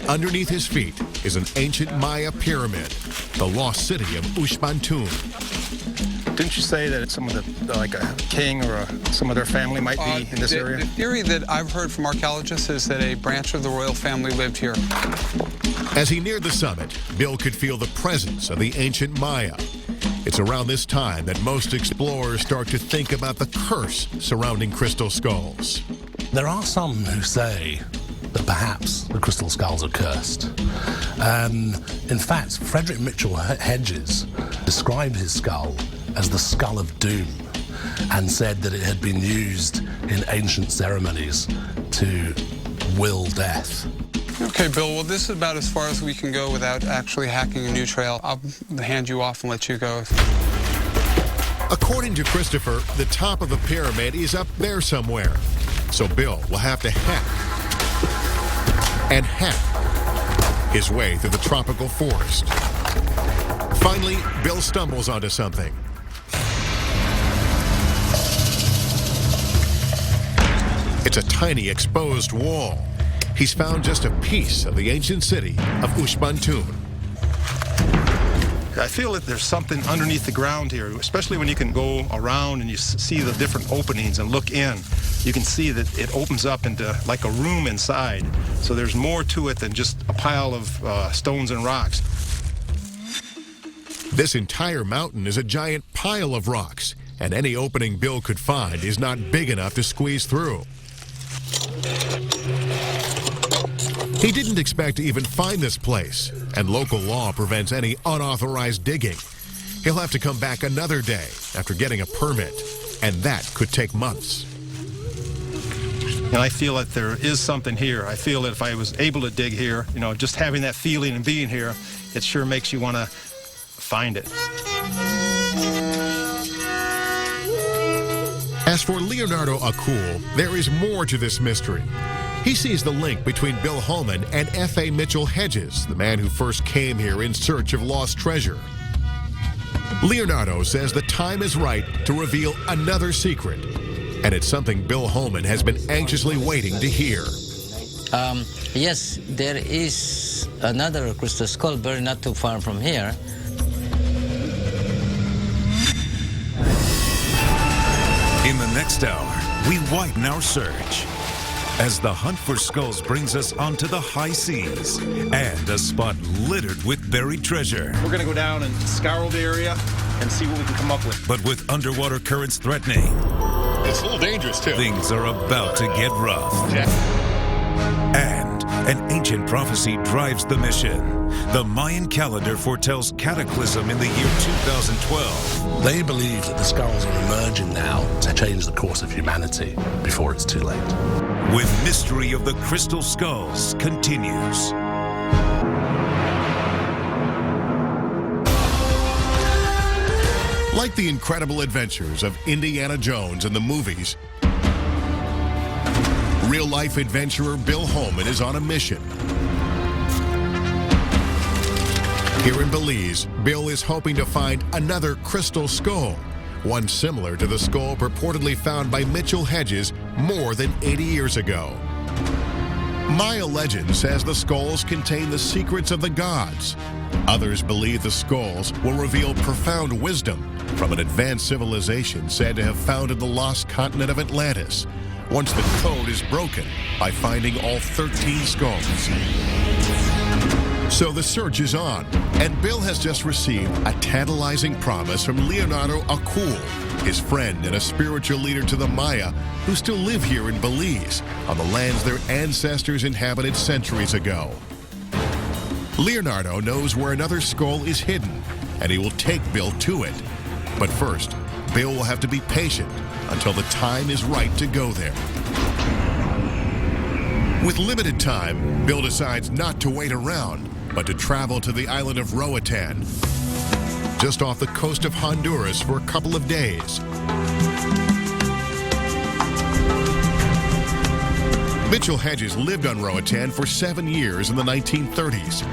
Underneath his feet is an ancient Maya pyramid, the lost city of Uxbantun. Didn't you say that some of the, like a king or some of their family might be in this area? The theory that I've heard from archaeologists is that a branch of the royal family lived here. As he neared the summit, Bill could feel the presence of the ancient Maya. It's around this time that most explorers start to think about the curse surrounding crystal skulls. There are some who say that perhaps the crystal skulls are cursed. In fact, Frederick Mitchell Hedges described his skull as the skull of doom and said that it had been used in ancient ceremonies to will death. Okay, Bill, well, this is about as far as we can go without actually hacking a new trail. I'll hand you off and let you go. According to Christopher, the top of the pyramid is up there somewhere. So Bill will have to hack and hack his way through the tropical forest. Finally, Bill stumbles onto something. It's a tiny exposed wall. He's found just a piece of the ancient city of Uxbantun. I feel that there's something underneath the ground here, especially when you can go around and you see the different openings and look in. You can see that it opens up into like a room inside. So there's more to it than just a pile of stones and rocks. This entire mountain is a giant pile of rocks, and any opening Bill could find is not big enough to squeeze through. He didn't expect to even find this place, and local law prevents any unauthorized digging. He'll have to come back another day after getting a permit, and that could take months. And I feel that there is something here. I feel that if I was able to dig here, you know, just having that feeling and being here, it sure makes you want to find it. As for Leonardo Acul, there is more to this mystery. He sees the link between Bill Holman and F.A. Mitchell Hedges, the man who first came here in search of lost treasure. Leonardo says the time is right to reveal another secret, and it's something Bill Holman has been anxiously waiting to hear. Yes, there is another crystal skull buried not too far from here. In the next hour, we widen our search as the hunt for skulls brings us onto the high seas and a spot littered with buried treasure. We're going to go down and scour the area and see what we can come up with. But with underwater currents threatening, it's a little dangerous too. Things are about to get rough. And an ancient prophecy drives the mission. The Mayan calendar foretells cataclysm in the year 2012. They believe that the skulls are emerging now to change the course of humanity before it's too late. When Mystery of the Crystal Skulls continues. Like the incredible adventures of Indiana Jones in the movies, real-life adventurer Bill Holman is on a mission. Here in Belize, Bill is hoping to find another crystal skull, one similar to the skull purportedly found by Mitchell Hedges more than 80 years ago. Maya legend says the skulls contain the secrets of the gods. Others believe the skulls will reveal profound wisdom from an advanced civilization said to have founded the lost continent of Atlantis, once the code is broken by finding all 13 skulls. So the search is on, and Bill has just received a tantalizing promise from Leonardo Acul, his friend and a spiritual leader to the Maya, who still live here in Belize, on the lands their ancestors inhabited centuries ago. Leonardo knows where another skull is hidden, and he will take Bill to it. But first, Bill will have to be patient until the time is right to go there. With limited time, Bill decides not to wait around, but to travel to the island of Roatan, just off the coast of Honduras for a couple of days. Mitchell Hedges lived on Roatan for 7 years in the 1930s,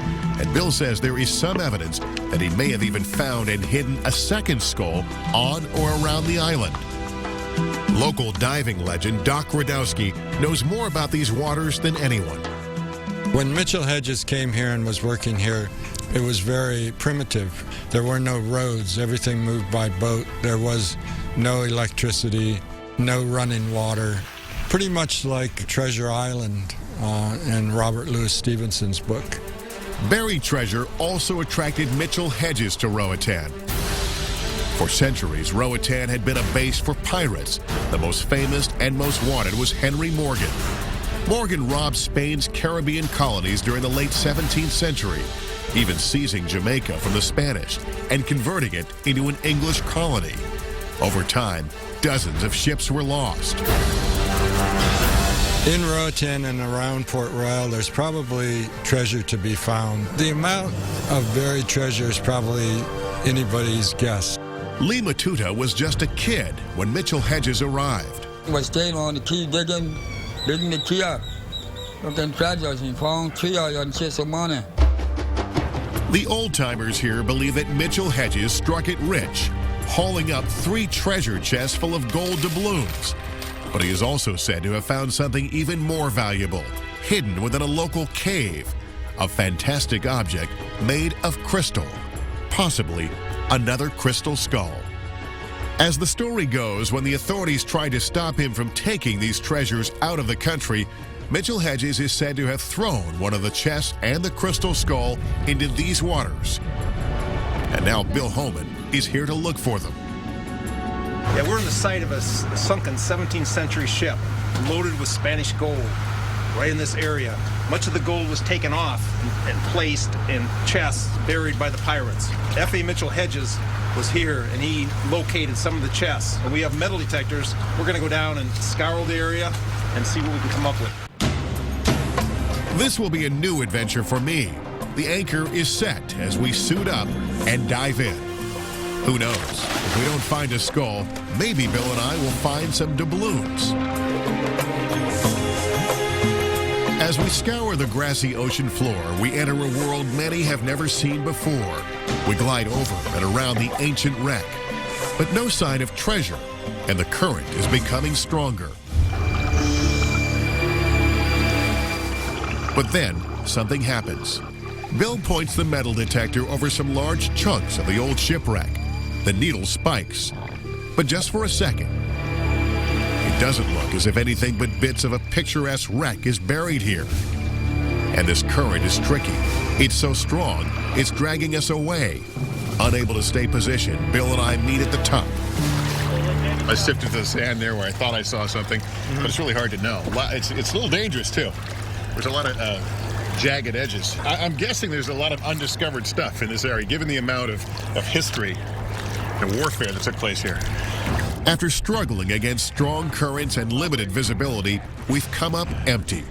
and Bill says there is some evidence that he may have even found and hidden a second skull on or around the island. Local diving legend Doc Radowski knows more about these waters than anyone. When Mitchell Hedges came here and was working here, it was very primitive. There were no roads. Everything moved by boat. There was no electricity, no running water. Pretty much like Treasure Island in Robert Louis Stevenson's book. Buried treasure also attracted Mitchell Hedges to Roatan. For centuries, Roatan had been a base for pirates. The most famous and most wanted was Henry Morgan. Morgan robbed Spain's Caribbean colonies during the late 17th century, even seizing Jamaica from the Spanish and converting it into an English colony. Over time, dozens of ships were lost. In Roatan and around Port Royal, there's probably treasure to be found. The amount of buried treasure is probably anybody's guess. Lee Matuta was just a kid when Mitchell Hedges arrived. I was staying on the key digging the key up. Looking treasures and found tree and chase of money. The old-timers here believe that Mitchell Hedges struck it rich, hauling up 3 treasure chests full of gold doubloons. But he is also said to have found something even more valuable, hidden within a local cave, a fantastic object made of crystal, possibly another crystal skull. As the story goes, when the authorities tried to stop him from taking these treasures out of the country, Mitchell Hedges is said to have thrown one of the chests and the crystal skull into these waters. And now Bill Holman is here to look for them. Yeah, we're on the site of a sunken 17th century ship loaded with Spanish gold. right in this area. Much of the gold was taken off and placed in chests buried by the pirates. F.A. Mitchell Hedges was here, and he located some of the chests. And we have metal detectors. We're going to go down and scour the area and see what we can come up with. This will be a new adventure for me. The anchor is set as we suit up and dive in. Who knows? If we don't find a skull, maybe Bill and I will find some doubloons. As we scour the grassy ocean floor, we enter a world many have never seen before. We glide over and around the ancient wreck, but no sign of treasure, and the current is becoming stronger. But then, something happens. Bill points the metal detector over some large chunks of the old shipwreck. The needle spikes, but just for a second. It doesn't look as if anything but bits of a picturesque wreck is buried here. And this current is tricky. It's so strong, it's dragging us away. Unable to stay positioned, Bill and I meet at the top. I sifted through the sand there where I thought I saw something, but it's really hard to know. It's a little dangerous, too. There's a lot of jagged edges. I'm guessing there's a lot of undiscovered stuff in this area, given the amount of history and warfare that took place here. After struggling against strong currents and limited visibility, we've come up empty.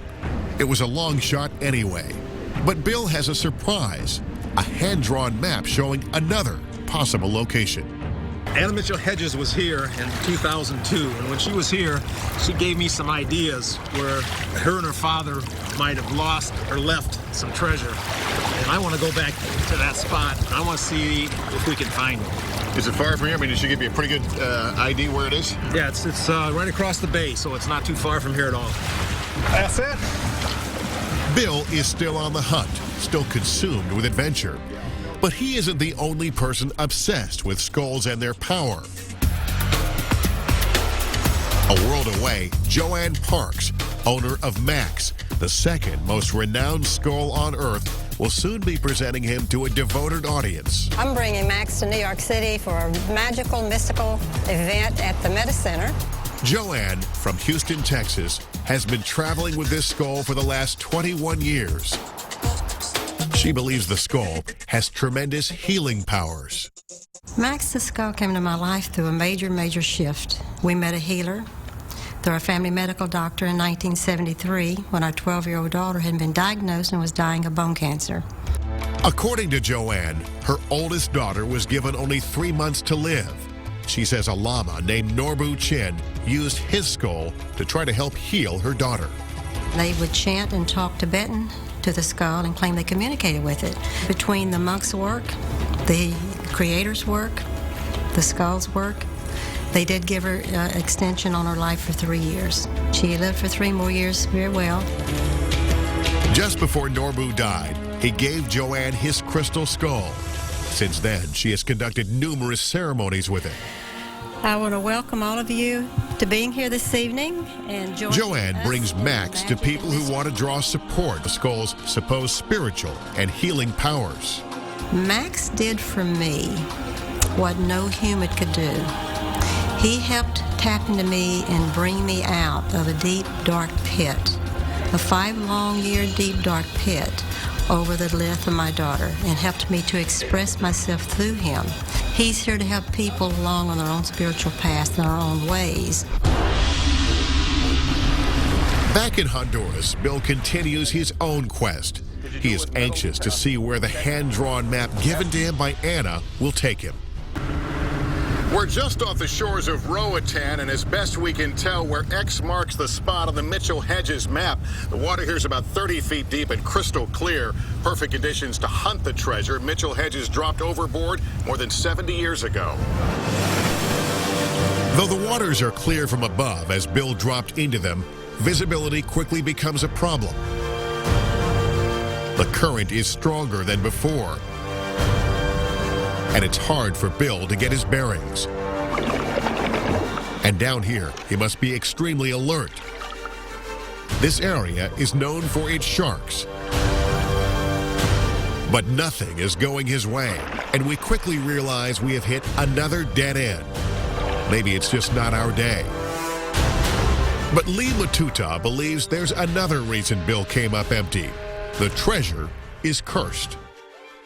It was a long shot anyway. But Bill has a surprise, a hand-drawn map showing another possible location. Anna Mitchell Hedges was here in 2002, and when she was here, she gave me some ideas where her and her father might have lost or left some treasure. And I want to go back to that spot. I want to see if we can find it. Is it far from here? I mean, did she give you a pretty good ID where it is? Yeah, it's right across the bay, so it's not too far from here at all. That's it. Bill is still on the hunt, still consumed with adventure. But he isn't the only person obsessed with skulls and their power. A world away, Joanne Parks, owner of Max, the second most renowned skull on Earth, will soon be presenting him to a devoted audience. I'm bringing Max to New York City for a magical, mystical event at the Meta Center. Joanne, from Houston, Texas, has been traveling with this skull for the last 21 years. She believes the skull has tremendous healing powers. Max the skull came into my life through a major shift. We met a healer through our family medical doctor in 1973 when our 12-year-old daughter had been diagnosed and was dying of bone cancer. According to Joanne, her oldest daughter was given only 3 months to live. She says a lama named Norbu Chin used his skull to try to help heal her daughter. They would chant and talk Tibetan to the skull and claim they communicated with it. Between the monk's work, the creator's work, the skull's work, they did give her extension on her life for 3 years. She lived for 3 more years very well. Just before Norbu died, he gave Joanne his crystal skull. Since then, she has conducted numerous ceremonies with it. I want to welcome all of you to being here this evening and Joanne brings Max to people who want to draw support the skull's supposed spiritual and healing powers. Max did for me what no human could do. He helped tap into me and bring me out of a deep, dark pit, a 5-long-year deep, dark pit over the death of my daughter, and helped me to express myself through him. He's here to help people along on their own spiritual path in their own ways. Back in Honduras, Bill continues his own quest. He is anxious to see where the hand-drawn map given to him by Anna will take him. We're just off the shores of Roatan, and as best we can tell, where X marks the spot on the Mitchell Hedges map. The water here is about 30 feet deep and crystal clear. Perfect conditions to hunt the treasure Mitchell Hedges dropped overboard more than 70 years ago. Though the waters are clear from above as Bill dropped into them, visibility quickly becomes a problem. The current is stronger than before, and it's hard for Bill to get his bearings. And down here, he must be extremely alert. This area is known for its sharks. But nothing is going his way, and we quickly realize we have hit another dead end. Maybe it's just not our day. But Lee Latuta believes there's another reason Bill came up empty. The treasure is cursed.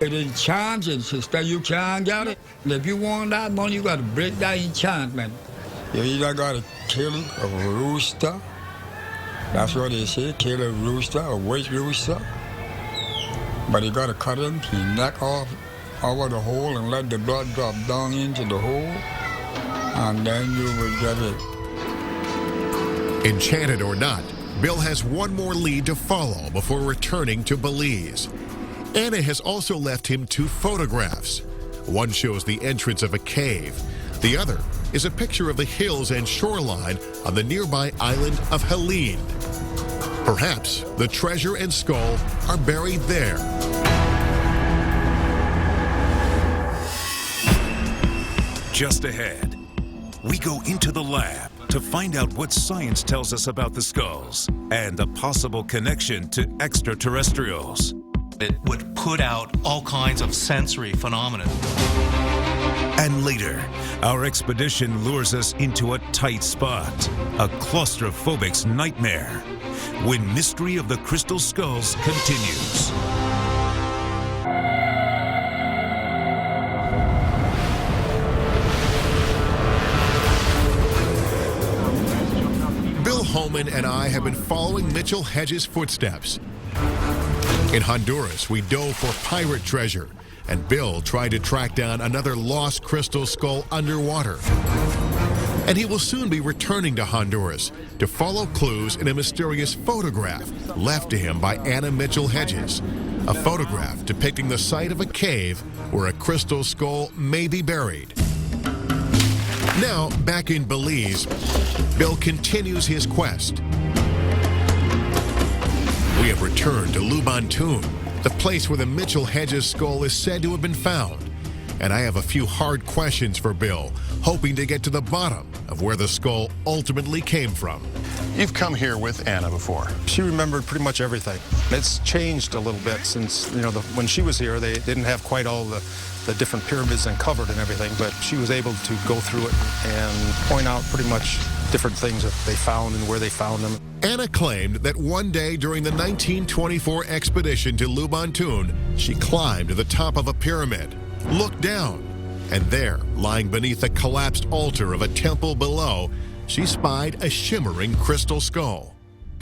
It enchanted, sister. You can't get it. If you want that money, you got to break that enchantment. You either got to kill a rooster. That's what they say, kill a rooster, a white rooster. But you got to cut him, his neck off over the hole and let the blood drop down into the hole. And then you will get it. Enchanted or not, Bill has one more lead to follow before returning to Belize. Anna has also left him 2 photographs. One shows the entrance of a cave. The other is a picture of the hills and shoreline on the nearby island of Helene. Perhaps the treasure and skull are buried there. Just ahead, we go into the lab to find out what science tells us about the skulls and a possible connection to extraterrestrials. It would put out all kinds of sensory phenomena. And later, our expedition lures us into a tight spot, a claustrophobic's nightmare, when Mystery of the Crystal Skulls continues. Bill Holman and I have been following Mitchell Hedges' footsteps. In Honduras, we dove for pirate treasure, and Bill tried to track down another lost crystal skull underwater. And he will soon be returning to Honduras to follow clues in a mysterious photograph left to him by Anna Mitchell Hedges, a photograph depicting the site of a cave where a crystal skull may be buried. Now, back in Belize, Bill continues his quest. We have returned to Lubantun, the place where the Mitchell Hedges skull is said to have been found. And I have a few hard questions for Bill, hoping to get to the bottom of where the skull ultimately came from. You've come here with Anna before. She remembered pretty much everything. It's changed a little bit since, when she was here, they didn't have quite all the different pyramids uncovered and everything, but she was able to go through it and point out pretty much different things that they found and where they found them. Anna claimed that one day during the 1924 expedition to Lubantun, she climbed to the top of a pyramid, looked down, and there, lying beneath the collapsed altar of a temple below, she spied a shimmering crystal skull.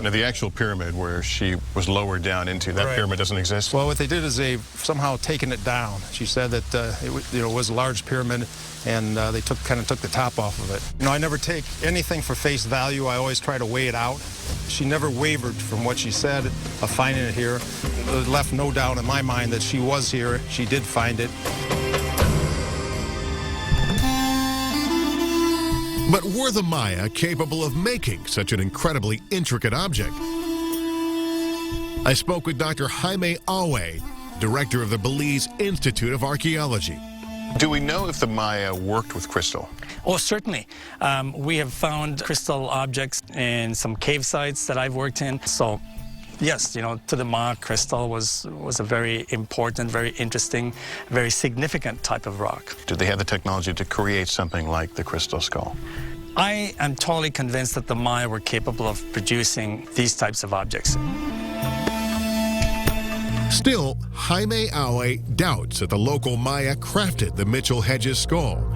Now, the actual pyramid where she was lowered down into, that pyramid doesn't exist? Well, what they did is they've somehow taken it down. She said that it was a large pyramid, and they kind of took the top off of it. I never take anything for face value. I always try to weigh it out. She never wavered from what she said of finding it here. It left no doubt in my mind that she was here. She did find it. But were the Maya capable of making such an incredibly intricate object? I spoke with Dr. Jaime Awe, director of the Belize Institute of Archaeology. Do we know if the Maya worked with crystal? Oh, certainly. We have found crystal objects in some cave sites that I've worked in. So, yes, to the Maya, crystal was a very important, very interesting, very significant type of rock. Did they have the technology to create something like the crystal skull? I am totally convinced that the Maya were capable of producing these types of objects. Still, Jaime Awe doubts that the local Maya crafted the Mitchell Hedges skull.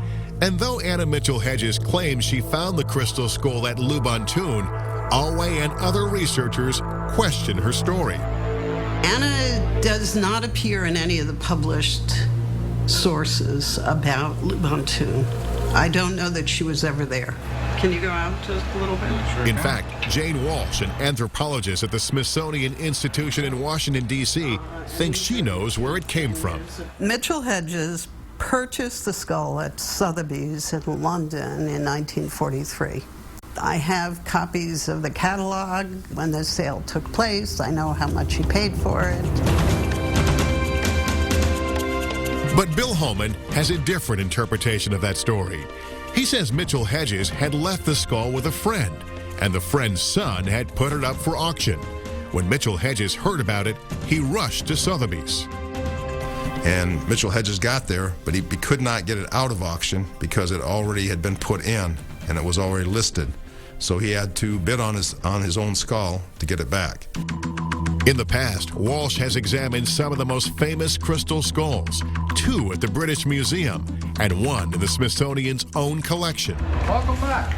And though Anna Mitchell Hedges claims she found the crystal skull at Lubantun, Awe and other researchers question her story. Anna does not appear in any of the published sources about Lubantun. I don't know that she was ever there. Can you go out just a little bit? Sure. In fact, Jane Walsh, an anthropologist at the Smithsonian Institution in Washington, D.C., thinks she knows where it came from. Mitchell Hedges purchased the skull at Sotheby's in London in 1943. I have copies of the catalog when the sale took place. I know how much he paid for it. But Bill Holman has a different interpretation of that story. He says Mitchell Hedges had left the skull with a friend, and the friend's son had put it up for auction. When Mitchell Hedges heard about it, he rushed to Sotheby's. And Mitchell Hedges got there, but he could not get it out of auction because it already had been put in and it was already listed. so he had to bid on his own skull to get it back. In the past, Walsh has examined some of the most famous crystal skulls, 2 at the British Museum and 1 in the Smithsonian's own collection. Welcome back.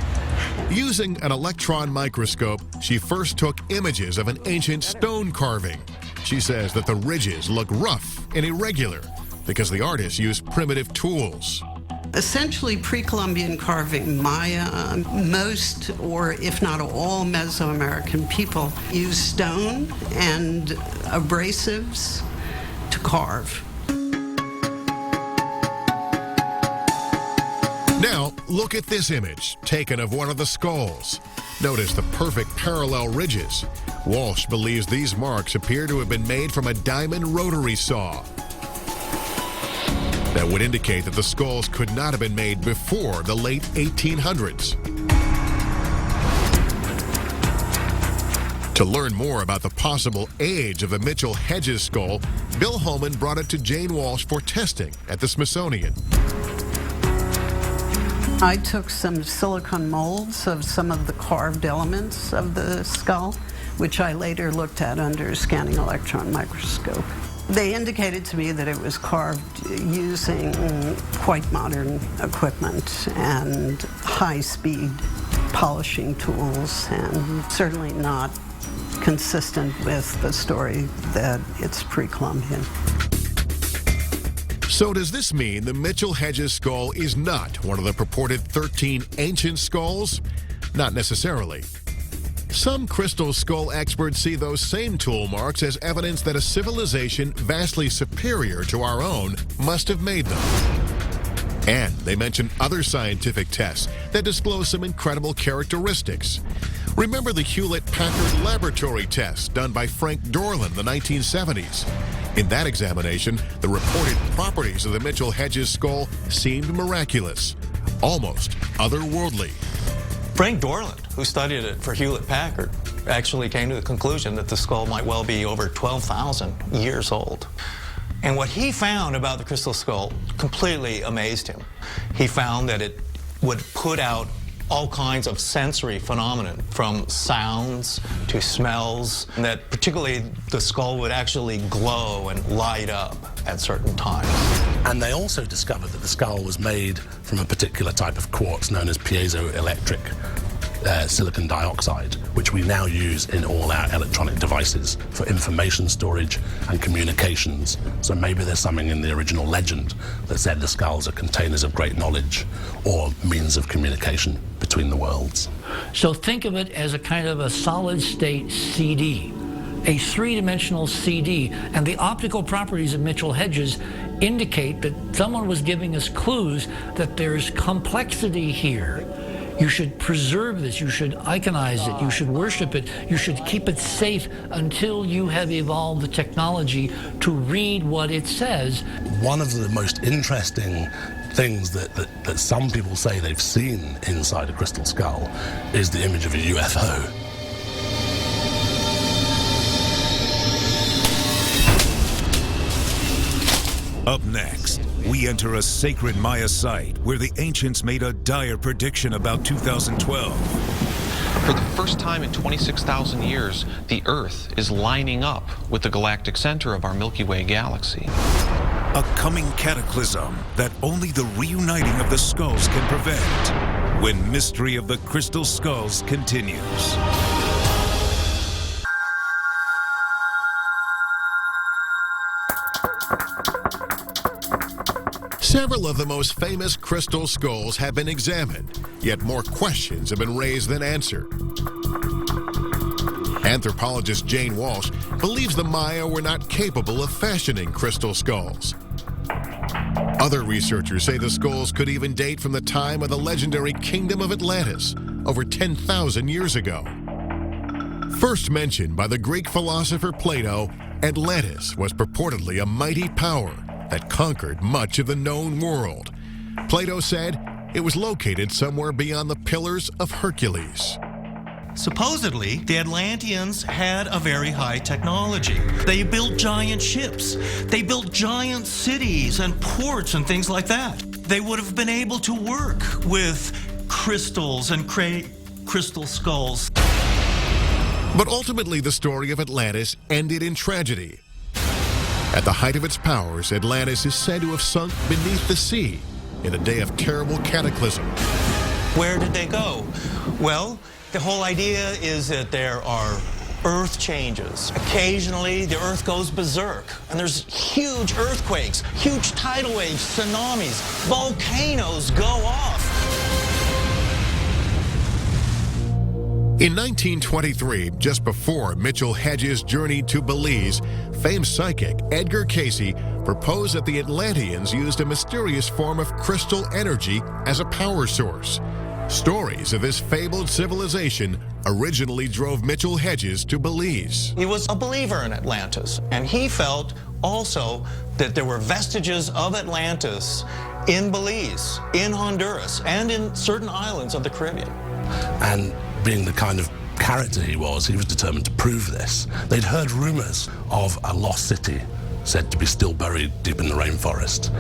Using an electron microscope, she first took images of an ancient stone carving. She says that the ridges look rough and irregular because the artist used primitive tools. Essentially, pre-Columbian carving, Maya, most or if not all Mesoamerican people use stone and abrasives to carve. Now, look at this image taken of one of the skulls. Notice the perfect parallel ridges. Walsh believes these marks appear to have been made from a diamond rotary saw. That would indicate that the skulls could not have been made before the late 1800s. To learn more about the possible age of the Mitchell-Hedges skull, Bill Holman brought it to Jane Walsh for testing at the Smithsonian. I took some silicone molds of some of the carved elements of the skull, which I later looked at under a scanning electron microscope. They indicated to me that it was carved using quite modern equipment and high-speed polishing tools, and certainly not consistent with the story that it's pre-Columbian. So does this mean the Mitchell-Hedges skull is not one of the purported 13 ancient skulls? Not necessarily. Some crystal skull experts see those same tool marks as evidence that a civilization vastly superior to our own must have made them. And they mention other scientific tests that disclose some incredible characteristics. Remember the Hewlett-Packard laboratory test done by Frank Dorland in the 1970s? In that examination, the reported properties of the Mitchell-Hedges skull seemed miraculous, almost otherworldly. Frank Dorland, who studied it for Hewlett-Packard, actually came to the conclusion that the skull might well be over 12,000 years old. And what he found about the crystal skull completely amazed him. He found that it would put out all kinds of sensory phenomena, from sounds to smells, and that particularly the skull would actually glow and light up at certain times. And they also discovered that the skull was made from a particular type of quartz known as piezoelectric silicon dioxide, which we now use in all our electronic devices for information storage and communications. So maybe there's something in the original legend that said the skulls are containers of great knowledge or means of communication between the worlds. So think of it as a kind of a solid state CD, a three-dimensional CD, and the optical properties of Mitchell-Hedges indicate that someone was giving us clues that there's complexity here. You should preserve this, you should iconize it, you should worship it, you should keep it safe until you have evolved the technology to read what it says. One of the most interesting things that some people say they've seen inside a crystal skull is the image of a UFO. Up next, we enter a sacred Maya site where the ancients made a dire prediction about 2012. For the first time in 26,000 years, the Earth is lining up with the galactic center of our Milky Way galaxy. A coming cataclysm that only the reuniting of the skulls can prevent, when Mystery of the Crystal Skulls continues. Several of the most famous crystal skulls have been examined, yet more questions have been raised than answered. Anthropologist Jane Walsh believes the Maya were not capable of fashioning crystal skulls. Other researchers say the skulls could even date from the time of the legendary Kingdom of Atlantis, over 10,000 years ago. First mentioned by the Greek philosopher Plato, Atlantis was purportedly a mighty power that conquered much of the known world. Plato said it was located somewhere beyond the Pillars of Hercules. Supposedly, the Atlanteans had a very high technology. They built giant ships. They built giant cities and ports and things like that. They would have been able to work with crystals and create crystal skulls. But ultimately, the story of Atlantis ended in tragedy. At the height of its powers, Atlantis is said to have sunk beneath the sea in a day of terrible cataclysm. Where did they go? Well, the whole idea is that there are earth changes. Occasionally, the earth goes berserk, and there's huge earthquakes, huge tidal waves, tsunamis, volcanoes go off. In 1923, just before Mitchell Hedges journeyed to Belize, famed psychic Edgar Cayce proposed that the Atlanteans used a mysterious form of crystal energy as a power source. Stories of this fabled civilization originally drove Mitchell Hedges to Belize. He was a believer in Atlantis, and he felt also that there were vestiges of Atlantis in Belize, in Honduras, and in certain islands of the Caribbean. And being the kind of character he was determined to prove this. They'd heard rumors of a lost city said to be still buried deep in the rainforest,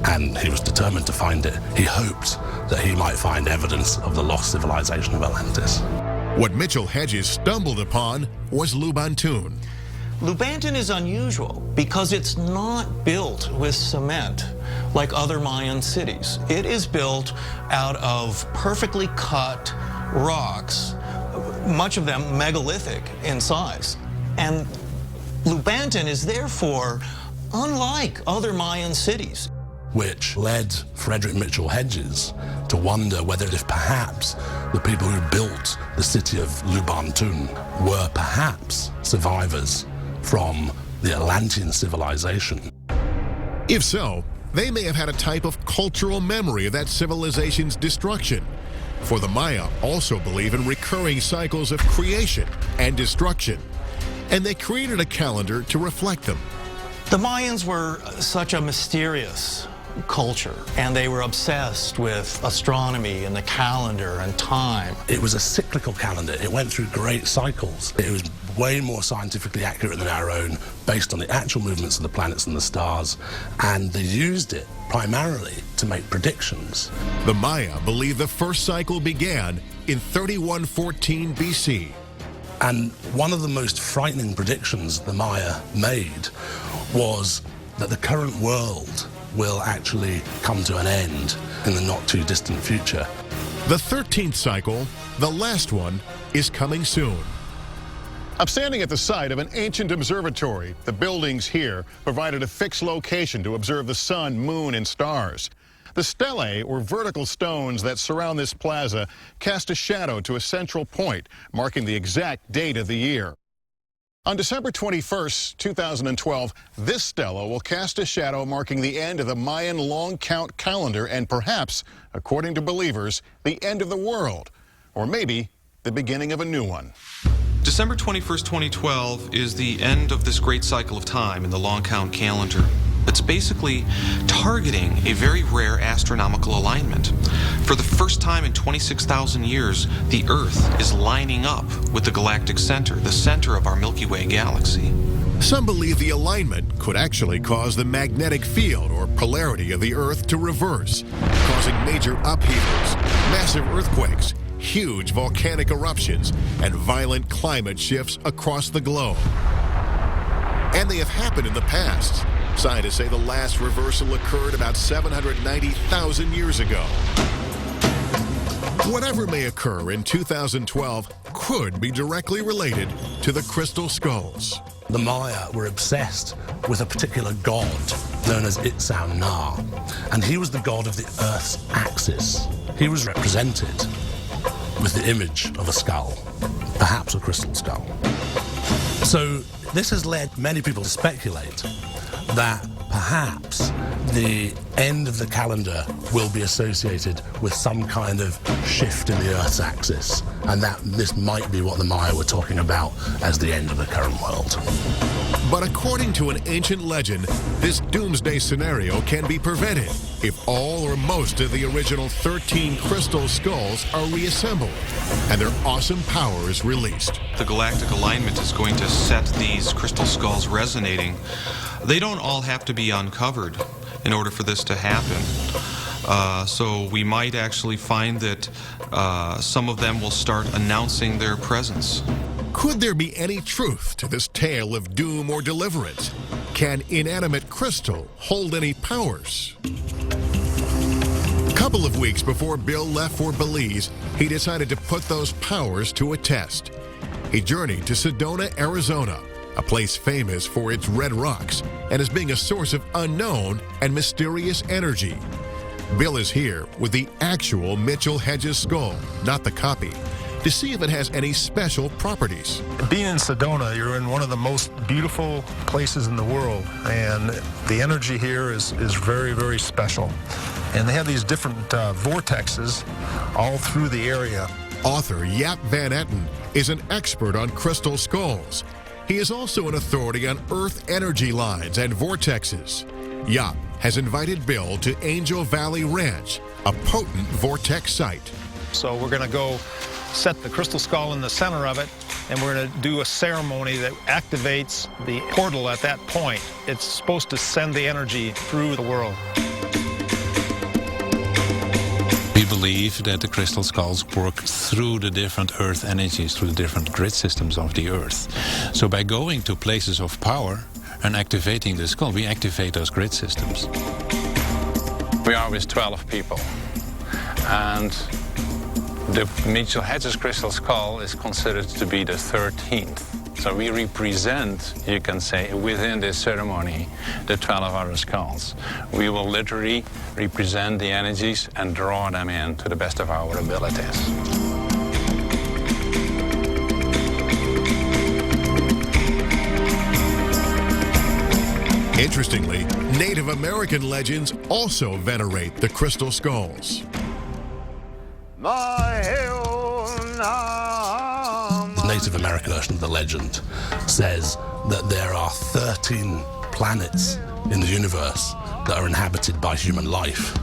and he was determined to find it. He hoped that he might find evidence of the lost civilization of Atlantis. What Mitchell Hedges stumbled upon was Lubantun. Lubantun is unusual because it's not built with cement like other Mayan cities. It is built out of perfectly cut rocks, much of them megalithic in size. And Lubantun is therefore unlike other Mayan cities. Which led Frederick Mitchell Hedges to wonder whether if perhaps the people who built the city of Lubantun were perhaps survivors from the Atlantean civilization. If so, they may have had a type of cultural memory of that civilization's destruction. For the Maya also believe in recurring cycles of creation and destruction, and they created a calendar to reflect them. The Mayans were such a mysterious culture, and they were obsessed with astronomy and the calendar and time. It was a cyclical calendar. It went through great cycles. It was way more scientifically accurate than our own, based on the actual movements of the planets and the stars, and they used it primarily to make predictions. The Maya believe the first cycle began in 3114 BC. And one of the most frightening predictions the Maya made was that the current world will actually come to an end in the not too distant future. The 13th cycle, the last one, is coming soon. I'm standing at the site of an ancient observatory. The buildings here provided a fixed location to observe the sun, moon, and stars. The stelae, or vertical stones that surround this plaza, cast a shadow to a central point, marking the exact date of the year. On December 21st, 2012, this stela will cast a shadow marking the end of the Mayan long count calendar and perhaps, according to believers, the end of the world, or maybe the beginning of a new one. December 21st, 2012 is the end of this great cycle of time in the long count calendar. It's basically targeting a very rare astronomical alignment. For the first time in 26,000 years, the Earth is lining up with the galactic center, the center of our Milky Way galaxy. Some believe the alignment could actually cause the magnetic field or polarity of the Earth to reverse, causing major upheavals, massive earthquakes, huge volcanic eruptions, and violent climate shifts across the globe. And they have happened in the past. Scientists say the last reversal occurred about 790,000 years ago. Whatever may occur in 2012 could be directly related to the crystal skulls. The Maya were obsessed with a particular god known as Itzan Na, and he was the god of the Earth's axis. He was represented with the image of a skull, perhaps a crystal skull. So this has led many people to speculate that perhaps the end of the calendar will be associated with some kind of shift in the Earth's axis, and that this might be what the Maya were talking about as the end of the current world. But according to an ancient legend, this doomsday scenario can be prevented if all or most of the original 13 crystal skulls are reassembled and their awesome powers released. The galactic alignment is going to set these crystal skulls resonating. They don't all have to be uncovered in order for this to happen. So we might actually find that Some of them will start announcing their presence. Could there be any truth to this tale of doom or deliverance? Can inanimate crystal hold any powers? A couple of weeks before Bill left for Belize, he decided to put those powers to a test. He journeyed to Sedona, Arizona, a place famous for its red rocks and as being a source of unknown and mysterious energy. Bill is here with the actual Mitchell Hedges skull, not the copy, to see if it has any special properties. Being in Sedona, you're in one of the most beautiful places in the world, and the energy here is very, very special. And they have these different vortexes all through the area. Author Jaap van Etten is an expert on crystal skulls. He is also an authority on earth energy lines and vortexes. Jaap has invited Bill to Angel Valley Ranch, a potent vortex site. So we're going to go set the crystal skull in the center of it, and we're going to do a ceremony that activates the portal at that point. It's supposed to send the energy through the world. We believe that the crystal skulls work through the different earth energies, through the different grid systems of the earth. So by going to places of power and activating the skull, we activate those grid systems. We are with 12 people, and the Mitchell Hedges crystal skull is considered to be the 13th. So we represent, you can say, within this ceremony, the 12 other skulls. We will literally represent the energies and draw them in to the best of our abilities. Interestingly, Native American legends also venerate the crystal skulls. The Native American version of the legend says that there are 13 planets in the universe that are inhabited by human life,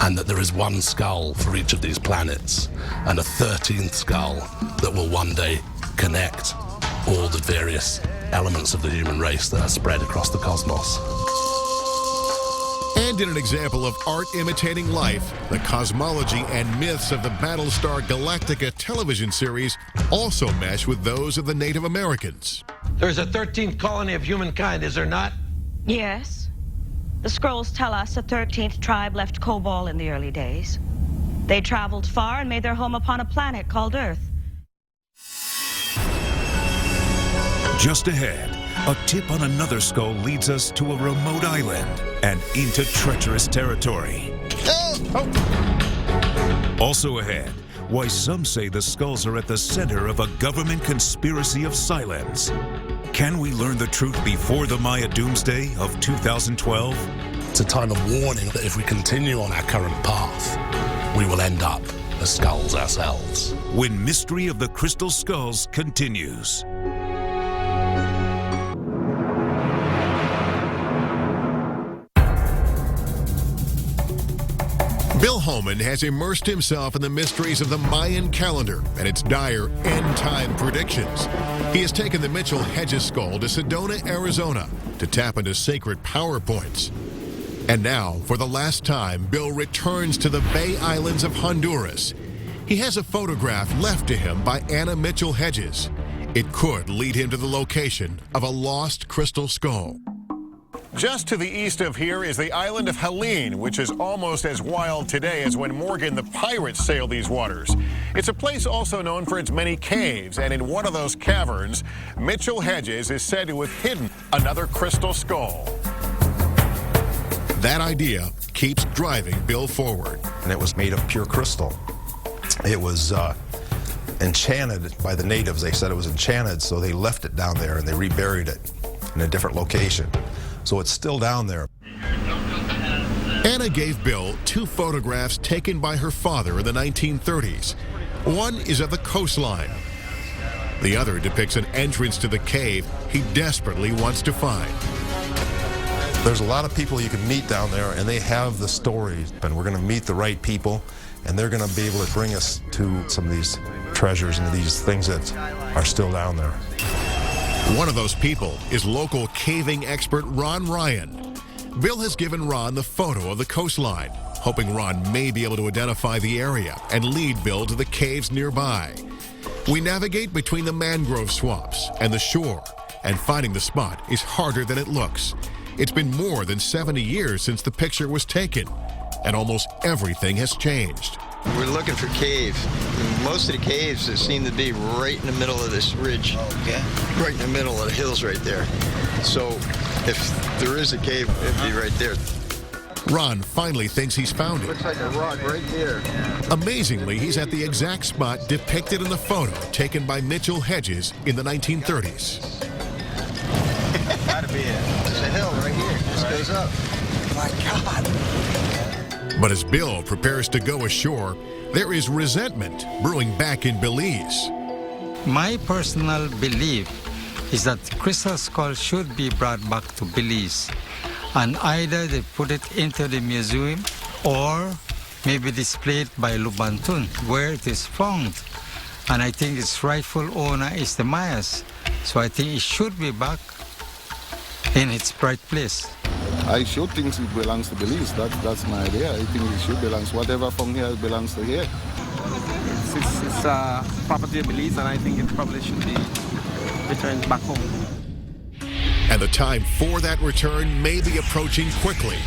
and that there is one skull for each of these planets, and a 13th skull that will one day connect all the various elements of the human race that are spread across the cosmos. And in an example of art imitating life, the cosmology and myths of the Battlestar Galactica television series also mesh with those of the Native Americans. There's a 13th colony of humankind, is there not? Yes. The scrolls tell us a 13th tribe left Cobol in the early days. They traveled far and made their home upon a planet called Earth. Just ahead, a tip on another skull leads us to a remote island and into treacherous territory. Also ahead, why some say the skulls are at the center of a government conspiracy of silence. Can we learn the truth before the Maya doomsday of 2012? It's a time of warning that if we continue on our current path, we will end up as skulls ourselves. When Mystery of the Crystal Skulls continues. Bill Holman has immersed himself in the mysteries of the Mayan calendar and its dire end-time predictions. He has taken the Mitchell Hedges skull to Sedona, Arizona, to tap into sacred power points. And now, for the last time, Bill returns to the Bay Islands of Honduras. He has a photograph left to him by Anna Mitchell Hedges. It could lead him to the location of a lost crystal skull. Just to the east of here is the island of Helene, which is almost as wild today as when Morgan the pirate sailed these waters. It's a place also known for its many caves, and in one of those caverns, Mitchell Hedges is said to have hidden another crystal skull. That idea keeps driving Bill forward. And it was made of pure crystal. It was enchanted by the natives. They said it was enchanted, so they left it down there and they reburied it in a different location. So it's still down there. Anna gave Bill two photographs taken by her father in the 1930s. One is of the coastline. The other depicts an entrance to the cave he desperately wants to find. There's a lot of people you can meet down there, and they have the stories. And we're going to meet the right people, and they're going to be able to bring us to some of these treasures and these things that are still down there. One of those people is local caving expert Ron Ryan. Bill has given Ron the photo of the coastline, hoping Ron may be able to identify the area and lead Bill to the caves nearby. We navigate between the mangrove swamps and the shore, and finding the spot is harder than it looks. It's been more than 70 years since the picture was taken, and almost everything has changed. We're looking for caves. Most of the caves seem to be right in the middle of this ridge. Okay. Right in the middle of the hills right there. So if there is a cave, it'd be right there. Ron finally thinks he's found it. Looks like a rock right there. Amazingly, he's at the exact spot depicted in the photo taken by Mitchell Hedges in the 1930s. Gotta be it. There's a hill right here. This goes up. My God. But as Bill prepares to go ashore, there is resentment brewing back in Belize. My personal belief is that crystal skull should be brought back to Belize, and either they put it into the museum or maybe displayed by Lubantun, where it is found. And I think its rightful owner is the Mayas, so I think it should be back in its right place. I should think it belongs to Belize. That's my idea. I think it should belong. Whatever from here belongs to here. It's property of Belize, and I think it probably should be returned back home. And the time for that return may be approaching quickly,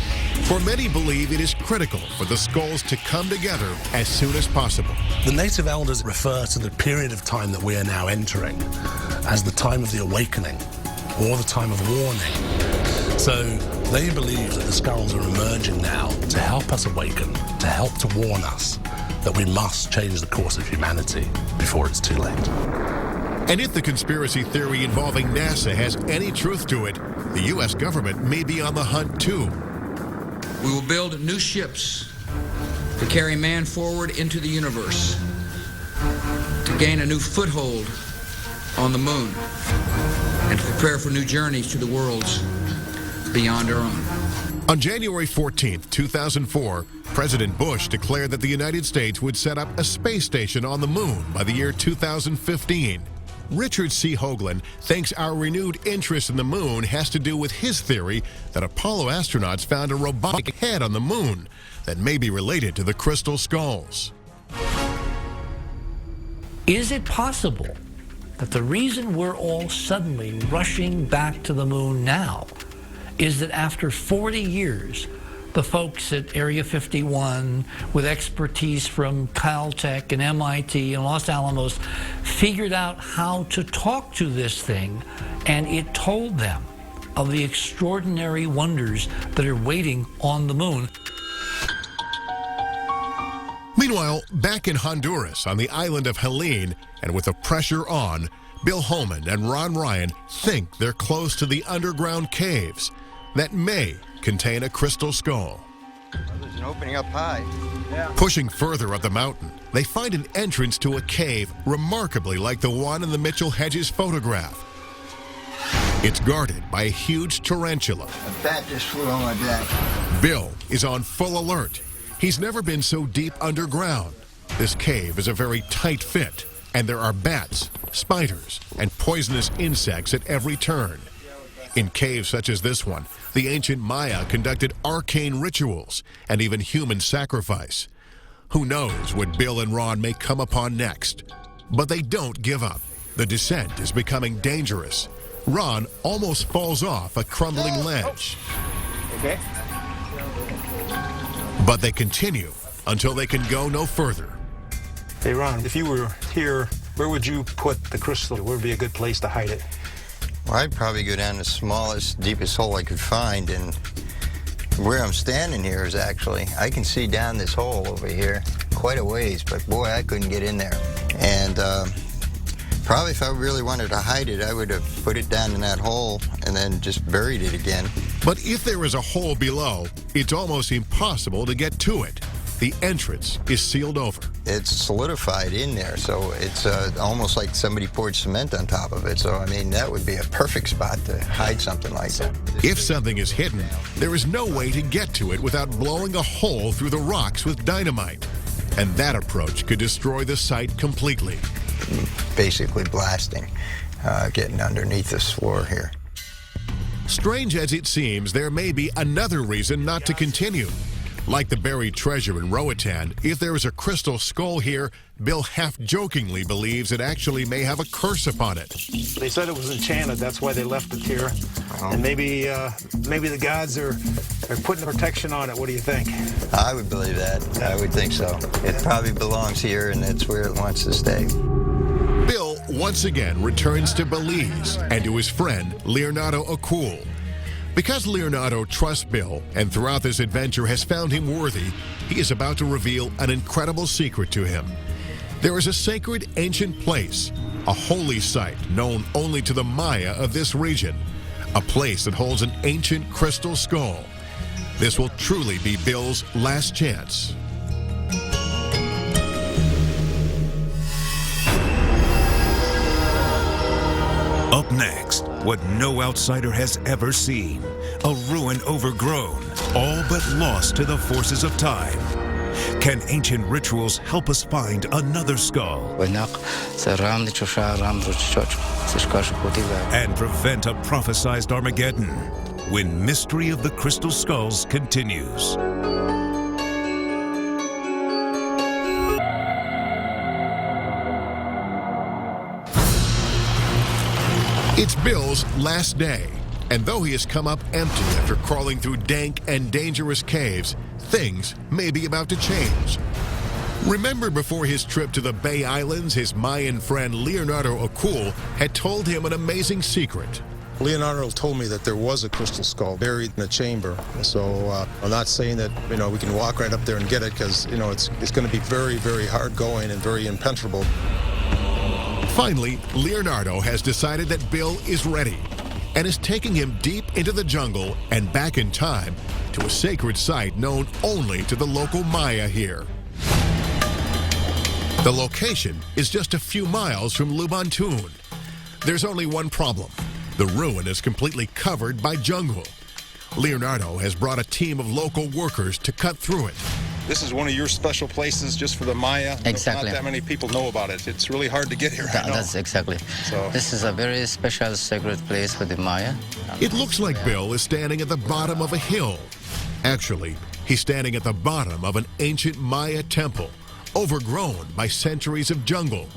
for many believe it is critical for the skulls to come together as soon as possible. The native elders refer to the period of time that we are now entering as the time of the awakening, or the time of warning. So they believe that the skulls are emerging now to help us awaken, to help to warn us that we must change the course of humanity before it's too late. And if the conspiracy theory involving NASA has any truth to it, the U.S. government may be on the hunt too. We will build new ships to carry man forward into the universe, to gain a new foothold on the moon, and to prepare for new journeys to the worlds beyond our own. On January 14th, 2004, President Bush declared that the United States would set up a space station on the moon by the year 2015. Richard C. Hoagland thinks our renewed interest in the moon has to do with his theory that Apollo astronauts found a robotic head on the moon that may be related to the crystal skulls. Is it possible that the reason we're all suddenly rushing back to the moon now is that after 40 years, the folks at Area 51 with expertise from Caltech and MIT and Los Alamos figured out how to talk to this thing, and it told them of the extraordinary wonders that are waiting on the moon? Meanwhile, back in Honduras on the island of Helene, and with the pressure on, Bill Holman and Ron Ryan think they're close to the underground caves that may contain a crystal skull. There's an opening up high. Yeah. Pushing further up the mountain, they find an entrance to a cave remarkably like the one in the Mitchell Hedges photograph. It's guarded by a huge tarantula. A bat just flew on my back. Bill is on full alert. He's never been so deep underground. This cave is a very tight fit, and there are bats, spiders, and poisonous insects at every turn. In caves such as this one, the ancient Maya conducted arcane rituals and even human sacrifice. Who knows what Bill and Ron may come upon next? But they don't give up. The descent is becoming dangerous. Ron almost falls off a crumbling ledge. Okay. But they continue until they can go no further. Hey, Ron, if you were here, where would you put the crystal? Where would be a good place to hide it? Well, I'd probably go down the smallest, deepest hole I could find, and where I'm standing here is actually, I can see down this hole over here quite a ways, but boy, I couldn't get in there. And probably if I really wanted to hide it, I would have put it down in that hole and then just buried it again. But if there is a hole below, it's almost impossible to get to it. The entrance is sealed over. It's solidified in there, so it's almost like somebody poured cement on top of it. So, I mean, that would be a perfect spot to hide something like that. If something is hidden, there is no way to get to it without blowing a hole through the rocks with dynamite. And that approach could destroy the site completely. Basically blasting, getting underneath this floor here. Strange as it seems, there may be another reason not to continue. Like the buried treasure in Roatan, if there is a crystal skull here, Bill half-jokingly believes it actually may have a curse upon it. They said it was enchanted, that's why they left it here. And maybe the gods are putting protection on it. What do you think? I would believe that. I would think so. It probably belongs here, and that's where it wants to stay. Bill once again returns to Belize and to his friend Leonardo Acul. Because Leonardo trusts Bill and throughout this adventure has found him worthy, he is about to reveal an incredible secret to him. There is a sacred ancient place, a holy site known only to the Maya of this region, a place that holds an ancient crystal skull. This will truly be Bill's last chance. Up next, what no outsider has ever seen. A ruin overgrown, all but lost to the forces of time. Can ancient rituals help us find another skull? And prevent a prophesized Armageddon when Mystery of the Crystal Skulls continues. It's Bill's last day, and though he has come up empty after crawling through dank and dangerous caves, things may be about to change. Remember before his trip to the Bay Islands, his Mayan friend Leonardo Acul had told him an amazing secret. Leonardo told me that there was a crystal skull buried in a chamber. So I'm not saying that, we can walk right up there and get it because, it's going to be very, very hard going and very impenetrable. Finally, Leonardo has decided that Bill is ready and is taking him deep into the jungle and back in time to a sacred site known only to the local Maya here. The location is just a few miles from Lubantun. There's only one problem. The ruin is completely covered by jungle. Leonardo has brought a team of local workers to cut through it. This is one of your special places just for the Maya. Exactly. Not that many people know about it. It's really hard to get here. That's exactly. So. This is a very special sacred place for the Maya. It looks like Bill is standing at the bottom of a hill. Actually, he's standing at the bottom of an ancient Maya temple, overgrown by centuries of jungle.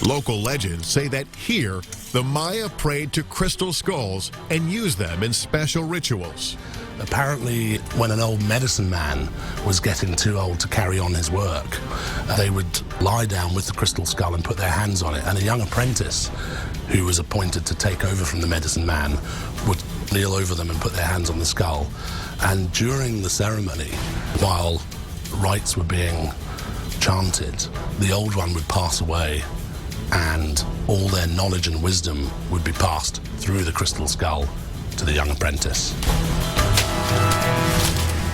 Local legends say that here, the Maya prayed to crystal skulls and used them in special rituals. Apparently, when an old medicine man was getting too old to carry on his work, they would lie down with the crystal skull and put their hands on it, and a young apprentice who was appointed to take over from the medicine man would kneel over them and put their hands on the skull. And during the ceremony, while rites were being chanted, the old one would pass away and all their knowledge and wisdom would be passed through the crystal skull to the young apprentice.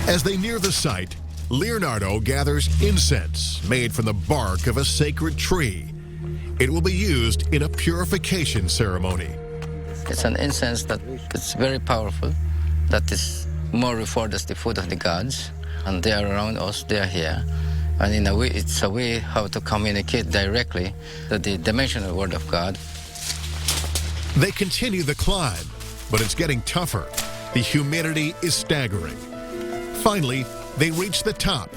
As they near the site, Leonardo gathers incense made from the bark of a sacred tree. It will be used in a purification ceremony. It's an incense that is very powerful, that is more revered as the food of the gods, and they are around us, they are here. And in a way, it's a way how to communicate directly to the dimensional word of God. They continue the climb, but it's getting tougher. The humidity is staggering. Finally, they reach the top.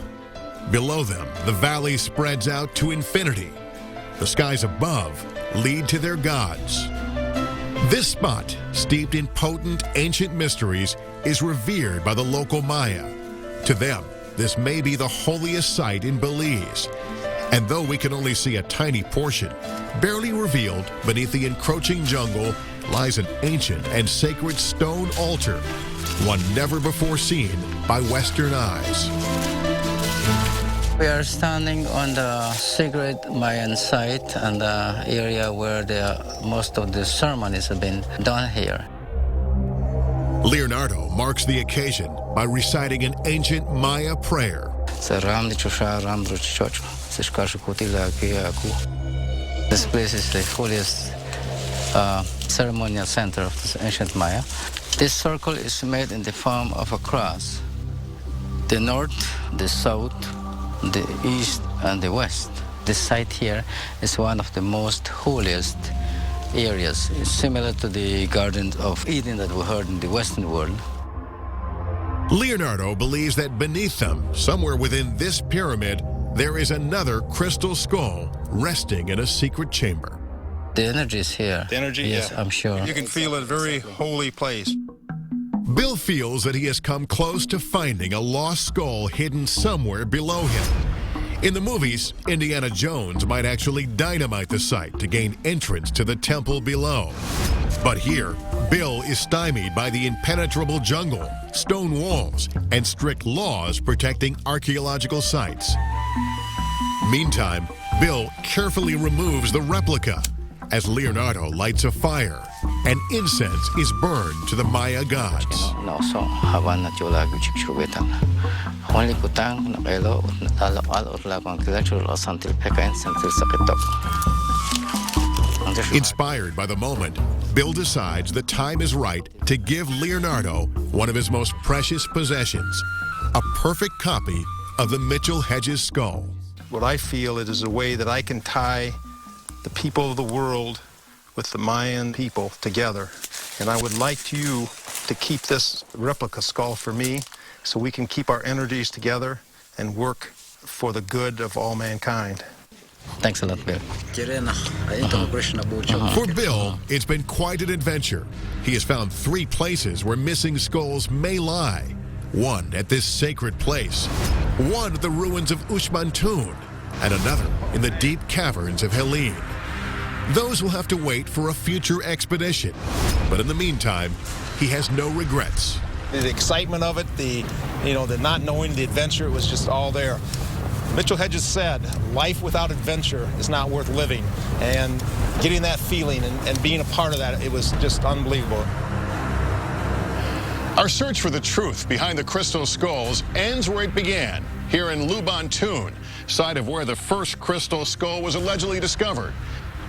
Below them, the valley spreads out to infinity. The skies above lead to their gods. This spot, steeped in potent ancient mysteries, is revered by the local Maya. To them, this may be the holiest site in Belize. And though we can only see a tiny portion, barely revealed beneath the encroaching jungle lies an ancient and sacred stone altar, one never before seen by Western eyes. We are standing on the sacred Mayan site and the area where most of the ceremonies have been done here. Leonardo marks the occasion by reciting an ancient Maya prayer. This place is the holiest ceremonial center of the ancient Maya. This circle is made in the form of a cross. The north, the south, the east, and the west. This site here is one of the most holiest areas. It's similar to the Garden of Eden that we heard in the Western world. Leonardo believes that beneath them, somewhere within this pyramid, there is another crystal skull resting in a secret chamber. The energy is here. The energy, yes, yeah. I'm sure. You can feel it, a very holy place. Bill feels that he has come close to finding a lost skull hidden somewhere below him. In the movies, Indiana Jones might actually dynamite the site to gain entrance to the temple below. But here, Bill is stymied by the impenetrable jungle, stone walls, and strict laws protecting archaeological sites. Meantime, Bill carefully removes the replica as Leonardo lights a fire and incense is burned to the Maya gods. Inspired by the moment, Bill decides the time is right to give Leonardo one of his most precious possessions, a perfect copy of the Mitchell Hedges skull. What I feel it is a way that I can tie the people of the world with the Mayan people together. And I would like you to keep this replica skull for me so we can keep our energies together and work for the good of all mankind. Thanks a lot, Bill. For Bill, it's been quite an adventure. He has found 3 places where missing skulls may lie. One at this sacred place, one at the ruins of Uxmantun, and another in the deep caverns of Helene. Those will have to wait for a future expedition. But in the meantime, he has no regrets. The excitement of it, the not knowing the adventure, it was just all there. Mitchell Hedges said, life without adventure is not worth living. And getting that feeling and being a part of that, it was just unbelievable. Our search for the truth behind the crystal skulls ends where it began, here in Lubantun, site of where the first crystal skull was allegedly discovered.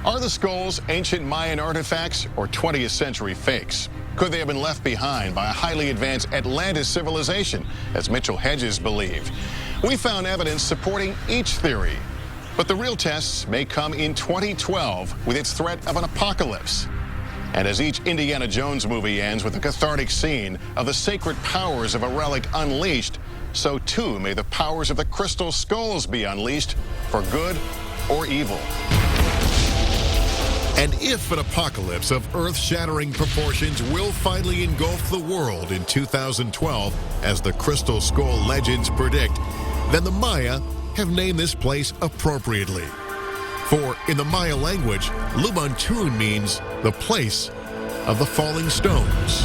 Are the skulls ancient Mayan artifacts or 20th century fakes? Could they have been left behind by a highly advanced Atlantis civilization, as Mitchell Hedges believed? We found evidence supporting each theory, but the real tests may come in 2012 with its threat of an apocalypse. And as each Indiana Jones movie ends with a cathartic scene of the sacred powers of a relic unleashed, so too may the powers of the crystal skulls be unleashed for good or evil. And if an apocalypse of earth-shattering proportions will finally engulf the world in 2012, as the crystal skull legends predict, then the Maya have named this place appropriately. For in the Maya language, Lubantun means the place of the falling stones.